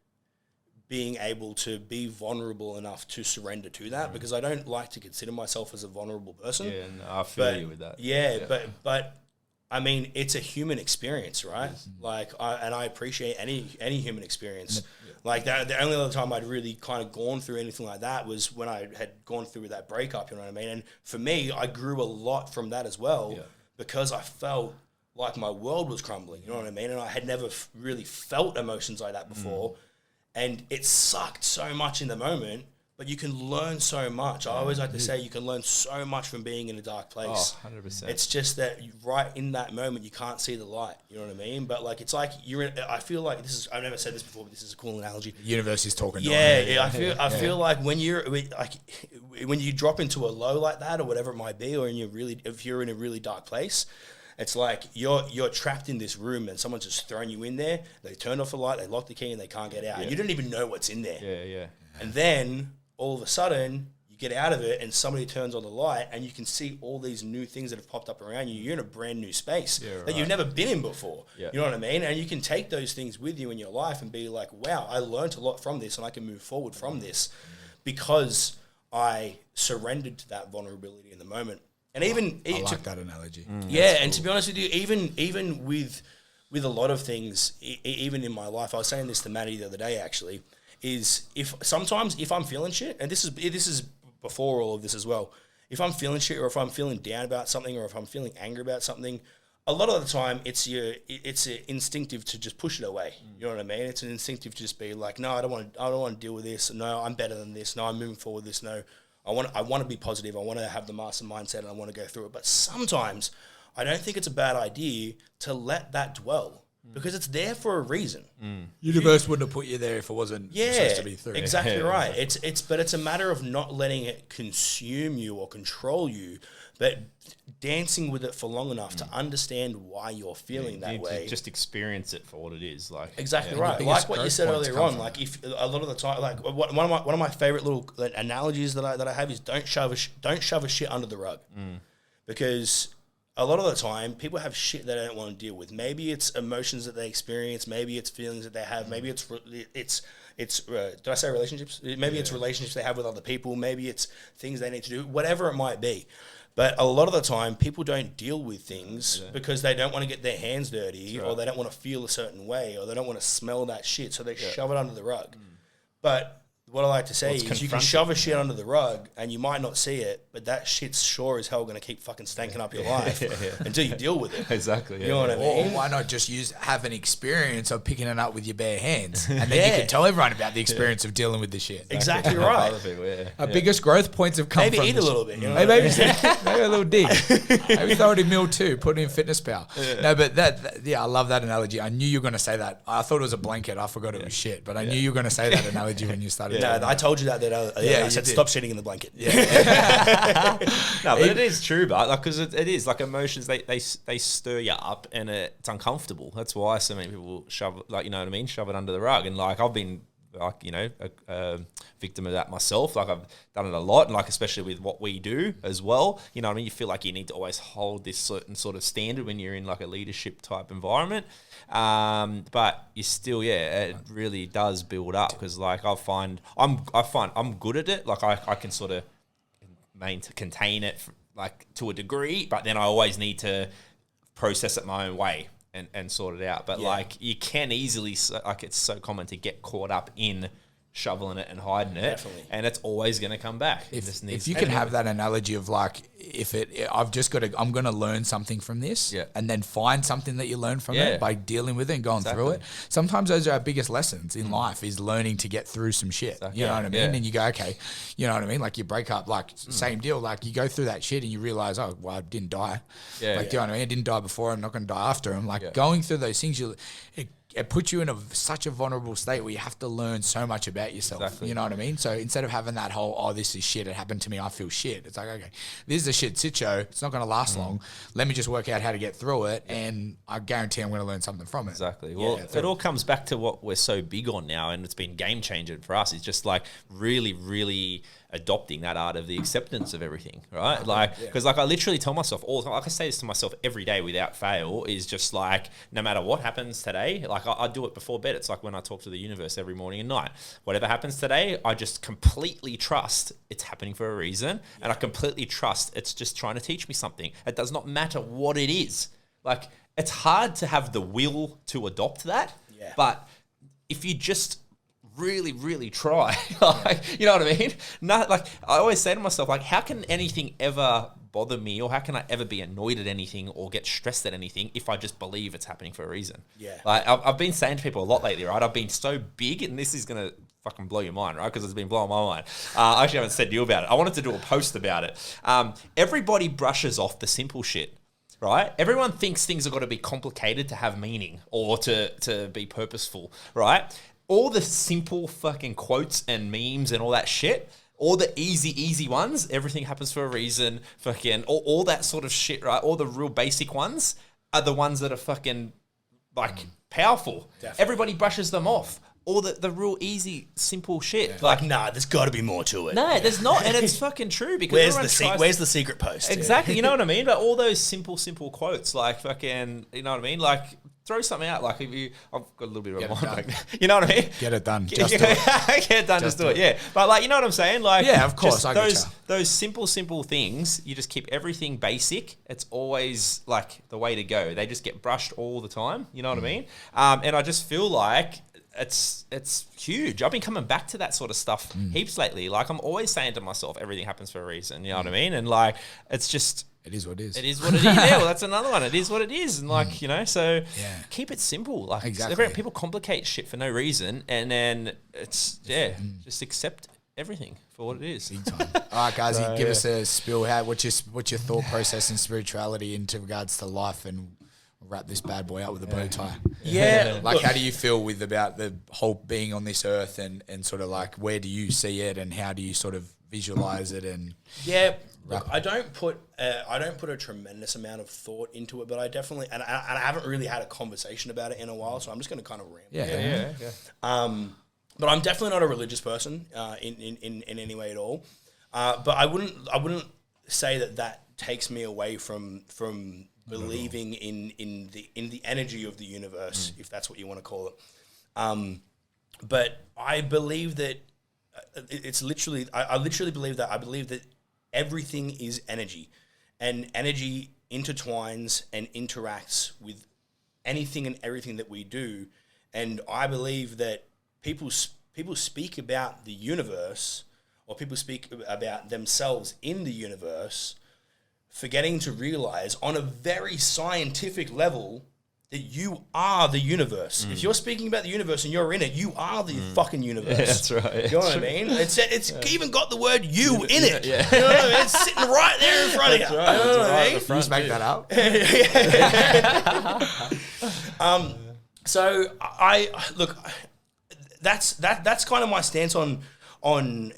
being able to be vulnerable enough to surrender to that, because I don't like to consider myself as a vulnerable person. Yeah, and I feel you with that. Yeah, but I mean, it's a human experience, right? Like, I appreciate any human experience. Like, the only other time I'd really kind of gone through anything like that was when I had gone through that breakup, you know what I mean? And for me, I grew a lot from that as well, because I felt like my world was crumbling, you know what I mean? And I had never really felt emotions like that before. And it sucked so much in the moment, but you can learn so much. I always like to say you can learn so much from being in a dark place. Oh, 100%. It's just that right in that moment, you can't see the light. You know what I mean? But like, it's like I feel like I've never said this before, but this is a cool analogy. The universe is talking to I feel like when you drop into a low like that, or whatever it might be, or if you're in a really dark place, it's like you're trapped in this room and someone's just thrown you in there. They turned off the light, they locked the key, and they can't get out. And you don't even know what's in there. Yeah. And then all of a sudden you get out of it and somebody turns on the light and you can see all these new things that have popped up around you. You're in a brand new space that you've never been in before. Yeah. You know what I mean? And you can take those things with you in your life and be like, wow, I learned a lot from this and I can move forward from this because I surrendered to that vulnerability in the moment. And even I like that analogy. And to be honest with you, even with a lot of things, even in my life, I was saying this to Maddie the other day actually, is if I'm feeling shit, and this is before all of this as well, if I'm feeling shit, or if I'm feeling down about something, or if I'm feeling angry about something, a lot of the time it's instinctive to just push it away. You know what I mean? It's an instinctive to just be like, no, I don't want to deal with this. No, I'm better than this. No, I'm moving forward with this. No, I want to be positive. I want to have the master mindset, and I want to go through it. But sometimes I don't think it's a bad idea to let that dwell, because it's there for a reason. Universe wouldn't have put you there if it wasn't supposed to be through. Exactly right. But it's a matter of not letting it consume you or control you, but dancing with it for long enough to understand why you're feeling that way. Just experience it for what it is. Like, exactly right. Like what you said earlier on. Like, if a lot of the time, like one of my favorite little analogies that I have is don't shove a shit under the rug, because a lot of the time people have shit they don't want to deal with. Maybe it's emotions that they experience. Maybe it's feelings that they have. Maybe it's did I say relationships? Maybe it's relationships they have with other people. Maybe it's things they need to do. Whatever it might be. But a lot of the time, people don't deal with things because they don't want to get their hands dirty, or they don't want to feel a certain way, or they don't want to smell that shit, so they shove it under the rug. But what I like to say is you can shove a shit under the rug and you might not see it, but that shit's sure as hell going to keep fucking stanking up your life until you deal with it. Exactly. You know what I mean? Or why not just have an experience of picking it up with your bare hands, and then you can tell everyone about the experience of dealing with the shit. Exactly right. Our biggest growth points have come from eat a little bit. You know maybe a little dig. Maybe throw it in meal too. Put it in Fitness Pal. No, but I love that analogy. I knew you were going to say that. I thought it was a blanket. I forgot it was shit, but I knew you were going to say that analogy when you started No, I told you that. I said did. stop shitting in the blanket. No, but it is true, but like, because it is like emotions, they stir you up, and it's uncomfortable. That's why so many people shove, like, you know what I mean, shove it under the rug. And like, I've been like, you know, a victim of that myself. Like, I've done it a lot, and like, especially with what we do as well. You know what I mean? You feel like you need to always hold this certain sort of standard when you're in like a leadership type environment. But you still, it really does build up, because like I find I'm good at it. Like I can sort of contain it like to a degree, but then I always need to process it my own way and sort it out. But like, you can easily, like, it's so common to get caught up in shoveling it and hiding it. Definitely. And it's always going to come back. If you can have that analogy of like, I'm going to learn something from this, and then find something that you learn from it by dealing with it and going through it. Sometimes those are our biggest lessons in life, is learning to get through some shit. You know what I mean? And you go, okay, you know what I mean? Like, you break up, like, same deal. Like, you go through that shit and you realize, oh, well, I didn't die. Do you know what I mean? I didn't die before. I'm not going to die after. I'm like, going through those things, it puts you in such a vulnerable state where you have to learn so much about yourself. Exactly. You know what I mean? So instead of having that whole, oh, this is shit, it happened to me, I feel shit. It's like, okay, this is a shit show. It's not going to last long. Let me just work out how to get through it, and I guarantee I'm going to learn something from it. Exactly. Well, it all comes back to what we're so big on now, and it's been game changing for us. It's just like really, really adopting that art of the acceptance of everything, right? Like, because like, I literally tell myself all the time, like, I say this to myself every day without fail, is just like, no matter what happens today, like, I do it before bed. It's like when I talk to the universe every morning and night. Whatever happens today, I just completely trust it's happening for a reason, and I completely trust it's just trying to teach me something. It does not matter what it is. Like, it's hard to have the will to adopt that, but if you just really, really try, like, you know what I mean? Not like, I always say to myself, like, how can anything ever bother me, or how can I ever be annoyed at anything or get stressed at anything if I just believe it's happening for a reason? Like, I've been saying to people a lot lately, right? I've been so big, and this is gonna fucking blow your mind, right? Because it's been blowing my mind. I actually haven't said to you about it. I wanted to do a post about it. Everybody brushes off the simple shit, right? Everyone thinks things have got to be complicated to have meaning or to be purposeful, right? All the simple fucking quotes and memes and all that shit, all the easy ones, everything happens for a reason, fucking all that sort of shit, right? All the real basic ones are the ones that are fucking like powerful. Definitely. Everybody brushes them off. All the real easy, simple shit. Like, nah, there's got to be more to it. No, there's not, and it's fucking true, because where's the secret post? Exactly, you know what I mean? But all those simple quotes, like fucking, you know what I mean? Like, throw something out. Like, if I've got a little bit of a mind back there. You know what I mean? Get it done. Just do it. Get it done. Just do it. Yeah. But like, you know what I'm saying? Like, yeah, of course. I get you. Those simple things. You just keep everything basic. It's always like the way to go. They just get brushed all the time. You know what I mean? And I just feel like it's huge. I've been coming back to that sort of stuff heaps lately. Like, I'm always saying to myself, everything happens for a reason. You know what I mean? And like, it's just, it is what it is. It is what it is. Yeah, well, that's another one. It is what it is. And like, you know, so keep it simple. Like, exactly. People complicate shit for no reason, and then it's just accept everything for what it is. Big time. All right, guys, give us a spill. What's your thought process and spirituality into regards to life, and wrap this bad boy up with a bow tie. Yeah. Like, how do you feel about the whole being on this earth, and sort of like, where do you see it, and how do you sort of visualize it? And look, I don't put a tremendous amount of thought into it, but I definitely, and I haven't really had a conversation about it in a while, so I'm just going to kind of ramble. But I'm definitely not a religious person in any way at all. But I wouldn't say that takes me away from believing in the energy of the universe, if that's what you want to call it. But I believe that it's literally, I literally believe that. I believe that everything is energy, and energy intertwines and interacts with anything and everything that we do. And I believe that people speak about the universe, or people speak about themselves in the universe, forgetting to realize on a very scientific level that you are the universe. If you're speaking about the universe and you're in it, you are the fucking universe. Yeah, that's right. You know what I mean? It's even got the word "you" in it. Yeah. You know what I mean? It's sitting right there in front of you. Right. You know what I mean? You just make that up. So I look. That's kind of my stance on on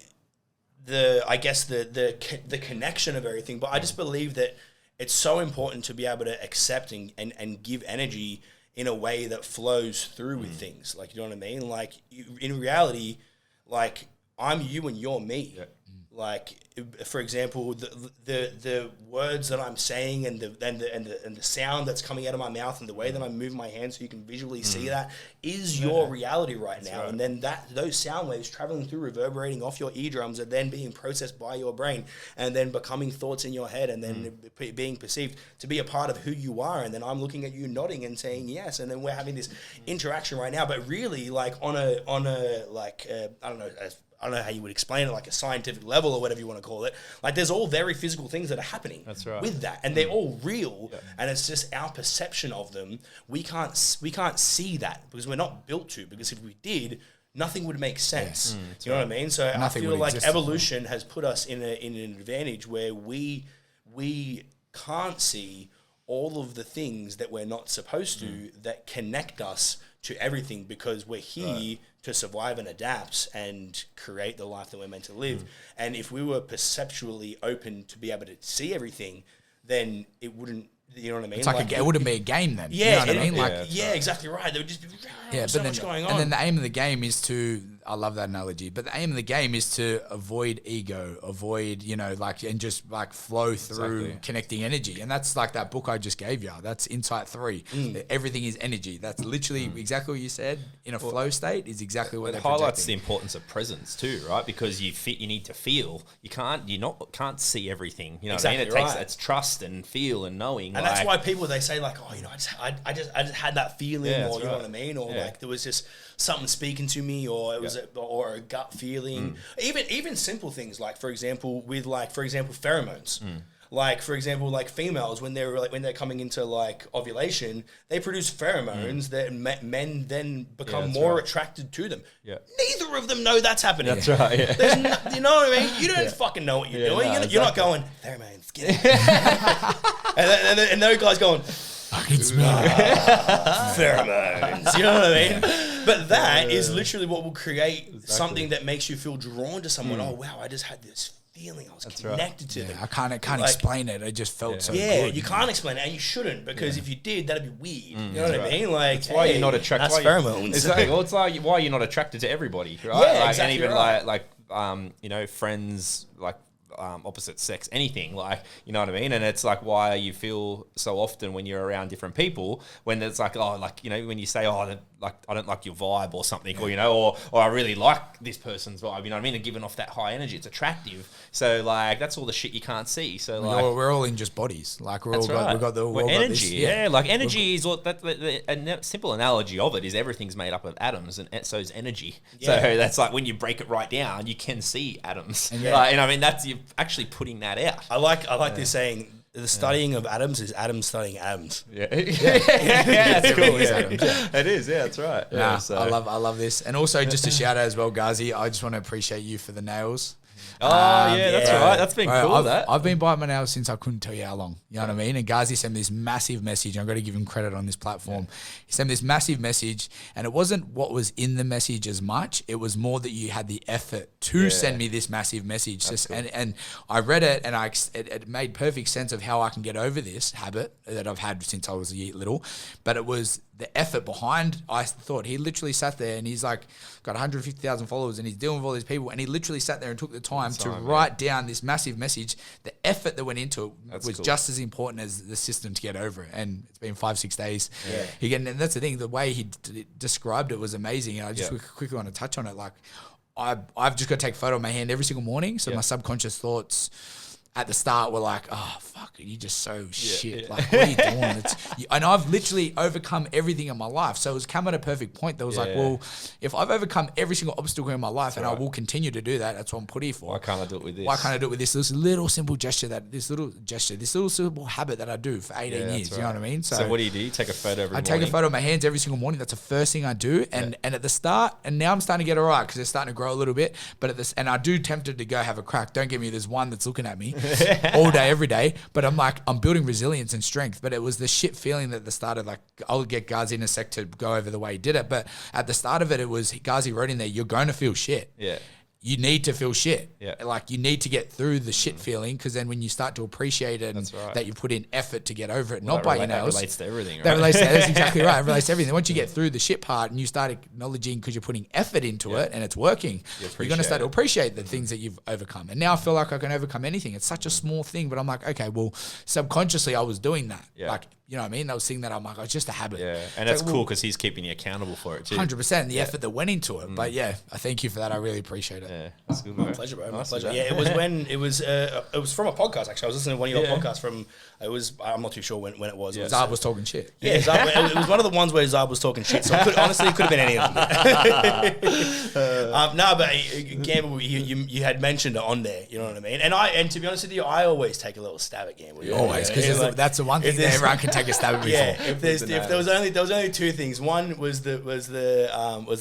I guess the connection of everything, but I just believe that it's so important to be able to accept and give energy in a way that flows through with things. Like, you know what I mean? Like, in reality, like, I'm you and you're me. Yeah. Like, for example, the words that I'm saying and the sound that's coming out of my mouth and the way that I'm moving my hands so you can visually see that is your reality right now. Right. And then those sound waves traveling through, reverberating off your eardrums, are then being processed by your brain and then becoming thoughts in your head and then being perceived to be a part of who you are. And then I'm looking at you nodding and saying yes. And then we're having this interaction right now. But really, like, on a I don't know how you would explain it, like a scientific level or whatever you want to call it. Like, there's all very physical things that are happening with that, and they're all real. Yeah. And it's just our perception of them. We can't see that because we're not built to. Because if we did, nothing would make sense. You know what I mean? So nothing I feel like evolution has put us in an advantage where we can't see all of the things that we're not supposed to that connect us to everything, because we're here to survive and adapt and create the life that we're meant to live. And if we were perceptually open to be able to see everything, then it wouldn't, you know what I mean? It's like it wouldn't be a game then. Yeah, you know what I mean? Like, exactly right. There would just be so much going on. And then the aim of the game is to, I love that analogy, but the aim of the game is to avoid ego, and just like flow through connecting energy. And that's like that book I just gave you. That's Insight 3. Everything is energy. That's literally exactly what you said. In a flow state is exactly what they're highlights projecting. The importance of presence too, right? Because you need to feel. You can't see everything. You know what I mean? It takes it's trust and feel and knowing. And that's why people, they say like, oh, I just had that feeling, or you know what I mean, or like there was just something speaking to me, or it was or a gut feeling. Even simple things like, for example, pheromones. Like, for example, like females, when they're coming into like ovulation, they produce pheromones that men then become more attracted to them. Yeah. Neither of them know that's happening. That's right. Yeah. You know what I mean? You don't fucking know what you're doing. You're not going, pheromones, get it. and those guys going, I can smell pheromones. You know what I mean? But that is literally what will create something that makes you feel drawn to someone. Oh, wow, I just had this feeling. I was connected to them. I can't explain it. I just felt so good. Yeah, you can't explain it, and you shouldn't, because if you did, that'd be weird. You know what I mean? Like, that's why you're not attracted. That's pheromones. It's like why you're not attracted to everybody, right? Yeah, like, exactly. And even friends, like opposite sex, anything, like, you know what I mean? And it's like why you feel so often when you're around different people, when it's like, oh, like, you know, when you say, oh, like, I don't like your vibe or something, or, you know, or I really like this person's vibe, you know what I mean? And giving off that high energy, it's attractive. So like, that's all the shit you can't see. So like, we're all in just bodies. Like we're energy. Like energy is what a simple analogy of it is everything's made up of atoms, and so is energy. So that's like when you break it right down, you can see atoms. And I mean, that's you're actually putting that out. I like this saying. The studying of atoms is atoms studying atoms. Yeah, that's cool. It is. Yeah, that's right. Yeah, so. I love this, and also just a shout out as well, Gazi. I just want to appreciate you for the nails. That's right. That's been cool. I've been biting my nails since I couldn't tell you how long. You know what I mean? And Gazi sent me this massive message. I've got to give him credit on this platform. Yeah. He sent me this massive message, and it wasn't what was in the message as much. It was more that you had the effort to send me this massive message. And I read it, and it made perfect sense of how I can get over this habit that I've had since I was little. But it was the effort behind. I thought he literally sat there, and he's like got 150,000 followers, and he's dealing with all these people, and he literally sat there and took the time to write down this massive message. The effort that went into it was just as important as the system to get over it. And it's been 5-6 days. Yeah. And that's the thing. The way he described it was amazing. And I just quickly want to touch on it. Like I've just got to take a photo of my hand every single morning. So my subconscious thoughts at the start were like, oh, fuck, you're just so shit. Yeah. Like, what are you doing? And I've literally overcome everything in my life. So it was come at a perfect point that was like, well, if I've overcome every single obstacle in my life, I will continue to do that, that's what I'm put here for. Why can't I do it with this? Why can't I do it with this little simple gesture, this little simple habit that I do for 18 years, you know what I mean? So what do? You take a photo every morning? I take a photo of my hands every single morning. That's the first thing I do. And at the start, and now I'm starting to get all right because they're starting to grow a little bit, but and I do tempted to go have a crack. Don't get me, there's one that's looking at me all day, every day, but I'm like, I'm building resilience and strength. But it was the shit feeling that at the start of, like, I'll get Gazi in a sec to go over the way he did it, but at the start of it, it was Gazi wrote in there, you're going to feel shit. Yeah. you need to feel shit. Yeah. Like you need to get through the shit feeling, because then when you start to appreciate it and that you put in effort to get over it, not by your nails. That relates to everything, right? That relates to, that's exactly right. It relates to everything. Once you get through the shit part and you start acknowledging, because you're putting effort into it and it's working, you're going to start to appreciate the things that you've overcome. And now I feel like I can overcome anything. It's such a small thing, but I'm like, okay, well, subconsciously I was doing that. Yeah. Like, you know what I mean? I was seeing that. I'm like, oh, it's just a habit. Yeah, and that's cool because he's keeping you accountable for it too. 100%. The effort that went into it. But yeah, I thank you for that. I really appreciate it. Yeah, that's good, My pleasure, bro. My pleasure. Yeah, it was when it was from a podcast. Actually, I was listening to one of your podcasts from. It was, I'm not too sure when it was. Zab was talking shit. Yeah, it was one of the ones where Zab was talking shit. So honestly, it could have been any of them. No, but Gamble, you had mentioned it on there. You know what I mean? And to be honest with you, I always take a little stab at Gamble. Always, because that's the one thing that everyone can take a stab at me for. If there was only two things. One was the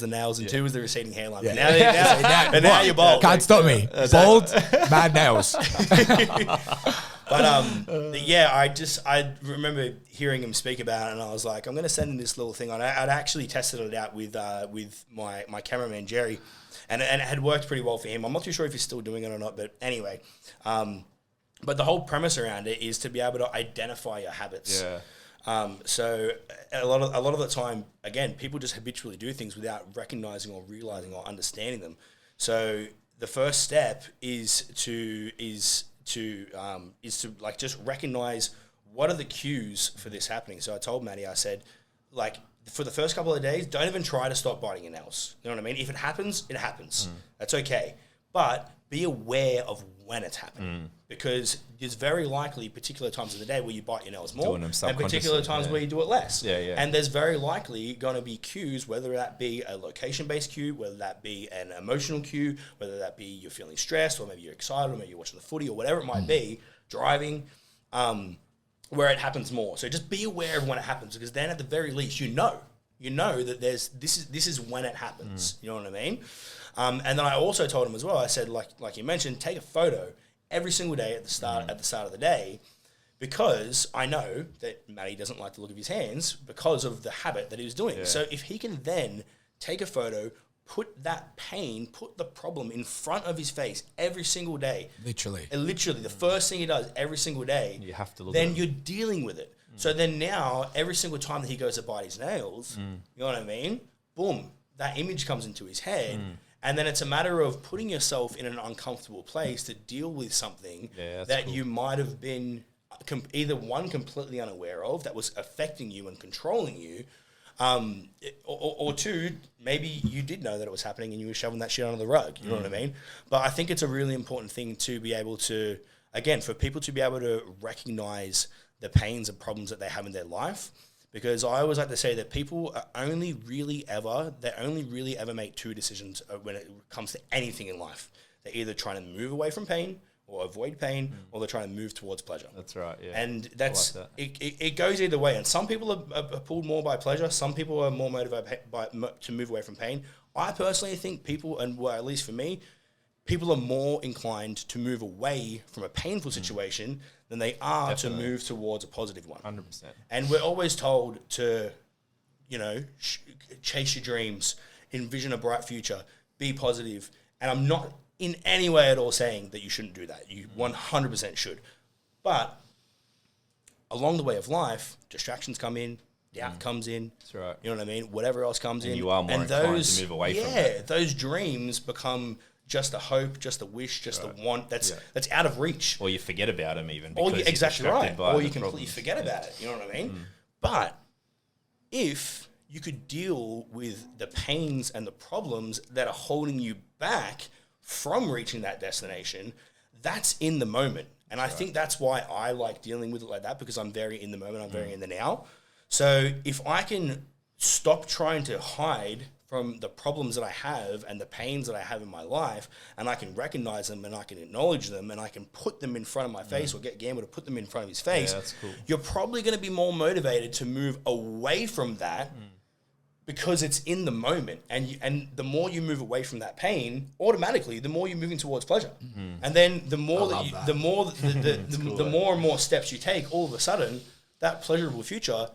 nails, and two was the receding hairline. Yeah. Now you're bald. Can't stop me. Bald, mad nails. But I remember hearing him speak about it, and I was like, I'm going to send him this little thing on. I'd actually tested it out with my cameraman Jerry, and it had worked pretty well for him. I'm not too sure if he's still doing it or not, but anyway. But the whole premise around it is to be able to identify your habits. Yeah. So a lot of the time, again, people just habitually do things without recognizing or realizing or understanding them. So the first step is to like just recognize what are the cues for this happening. So I told Maddie, I said, like, for the first couple of days, don't even try to stop biting your nails. You know what I mean? If it happens, it happens. That's okay. But be aware of when it's happening, because there's very likely particular times of the day where you bite your nails more, and particular times where you do it less. And there's very likely going to be cues, whether that be a location-based cue, whether that be an emotional cue, whether that be you're feeling stressed, or maybe you're excited, or maybe you're watching the footy, or whatever it might be, driving, where it happens more. So just be aware of when it happens, because then at the very least you know that this is when it happens. You know what I mean? And then I also told him as well, I said, like you mentioned, take a photo every single day at the start of the day, because I know that Matty doesn't like the look of his hands because of the habit that he was doing. Yeah. So if he can then take a photo, put the problem in front of his face every single day. Literally, the first thing he does every single day, you have to look then at you're dealing with it. So then now, every single time that he goes to bite his nails, you know what I mean? Boom, that image comes into his head. And then it's a matter of putting yourself in an uncomfortable place to deal with something that you might have been either one, completely unaware of, that was affecting you and controlling you, or two, maybe you did know that it was happening and you were shoving that shit under the rug. You know what I mean? But I think it's a really important thing to be able to, again, for people to be able to recognize the pains and problems that they have in their life. Because I always like to say that people are only really ever make two decisions when it comes to anything in life. They're either trying to move away from pain or avoid pain, or they're trying to move towards pleasure. That's right, yeah. And that's it goes either way. And some people are pulled more by pleasure. Some people are more motivated to move away from pain. I personally think people, and well, at least for me, people are more inclined to move away from a painful situation than they are to move towards a positive one. 100%. And we're always told to, chase your dreams, envision a bright future, be positive. And I'm not in any way at all saying that you shouldn't do that. You 100% should. But along the way of life, distractions come in, doubt comes in. That's right. You know what I mean? Whatever else comes in. You are more inclined to move away from it. Yeah, those dreams become just a hope, just a wish, just a want that's out of reach. Or you forget about them even. Or you, exactly right. Or you completely forget about it. You know what I mean? But if you could deal with the pains and the problems that are holding you back from reaching that destination, that's in the moment. And I think that's why I like dealing with it like that, because I'm very in the moment, I'm very in the now. So if I can stop trying to hide from the problems that I have and the pains that I have in my life, and I can recognize them and I can acknowledge them and I can put them in front of my face, or get Gamble to put them in front of his face, that's cool. You're probably going to be more motivated to move away from that because it's in the moment. And the more you move away from that pain, automatically, the more you're moving towards pleasure. And then the more the more and more steps you take, all of a sudden, that pleasurable future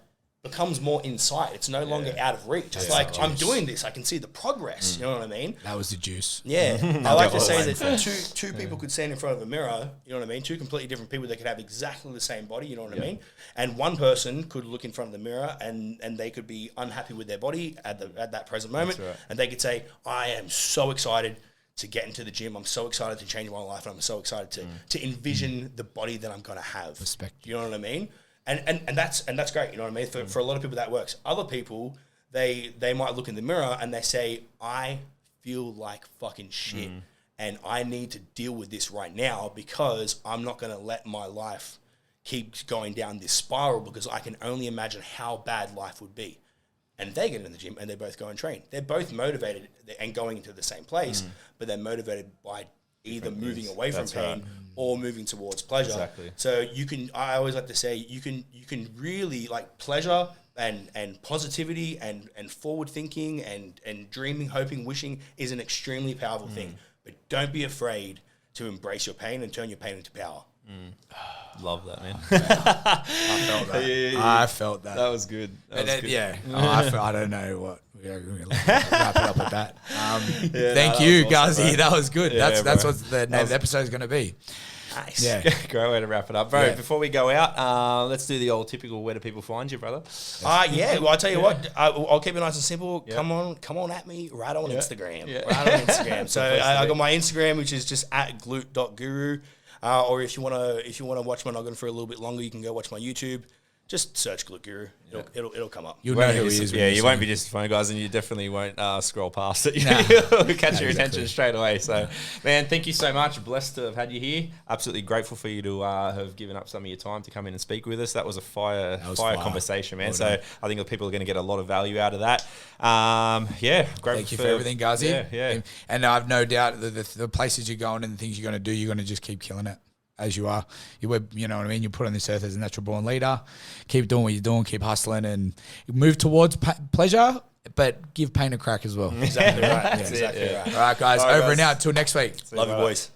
becomes more in sight. It's no longer out of reach. It's like, I'm doing this. I can see the progress. You know what I mean? That was the juice. Yeah. I like to say that two people could stand in front of a mirror, you know what I mean? Two completely different people that could have exactly the same body, you know what I mean? And one person could look in front of the mirror and they could be unhappy with their body at that present moment. Right. And they could say, I am so excited to get into the gym. I'm so excited to change my life. And I'm so excited to envision the body that I'm going to have. Respect. You know what I mean? And that's great, you know what I mean? For a lot of people that works. Other people, they might look in the mirror and they say, I feel like fucking shit and I need to deal with this right now because I'm not going to let my life keep going down this spiral because I can only imagine how bad life would be. And they get in the gym and they both go and train. They're both motivated and going into the same place, but they're motivated by either moving away from pain or moving towards pleasure. Exactly. So I always like to say, you can really like pleasure and positivity and forward thinking and dreaming, hoping, wishing is an extremely powerful thing. But don't be afraid to embrace your pain and turn your pain into power. Love that, man. I felt that. I felt that. That was good. Yeah. I don't know what. We're going to wrap it up with that. Thank you, awesome, Gazi. That was good. Yeah, that's what the name of the episode is going to be. Nice. Yeah. Great way to wrap it up. Bro, before we go out, let's do the old typical where do people find you, brother? Well, I'll tell you what, I'll keep it nice and simple. Yep. Come on at me right on Instagram. Yeah. Right on Instagram. So I got my Instagram, which is just at glute.guru. Or if you wanna watch my noggin for a little bit longer, you can go watch my YouTube. Just search Glute Guru. It'll come up. You'll know who he is. Yeah, you won't be disappointed, guys, and you definitely won't scroll past it. It'll catch your attention straight away. So, man, thank you so much. Blessed to have had you here. Absolutely grateful for you to have given up some of your time to come in and speak with us. That was a fire conversation, man. So I think people are going to get a lot of value out of that. Grateful. Thank you for everything, Gazi. Yeah. And I've no doubt that the places you're going and the things you're going to do, you're going to just keep killing it. As you are, you know what I mean? You're put on this earth as a natural born leader. Keep doing what you're doing, keep hustling, and move towards pleasure, but give pain a crack as well. Exactly right. Exactly right. All right, guys. Over and out. Till next week. Love you, boys.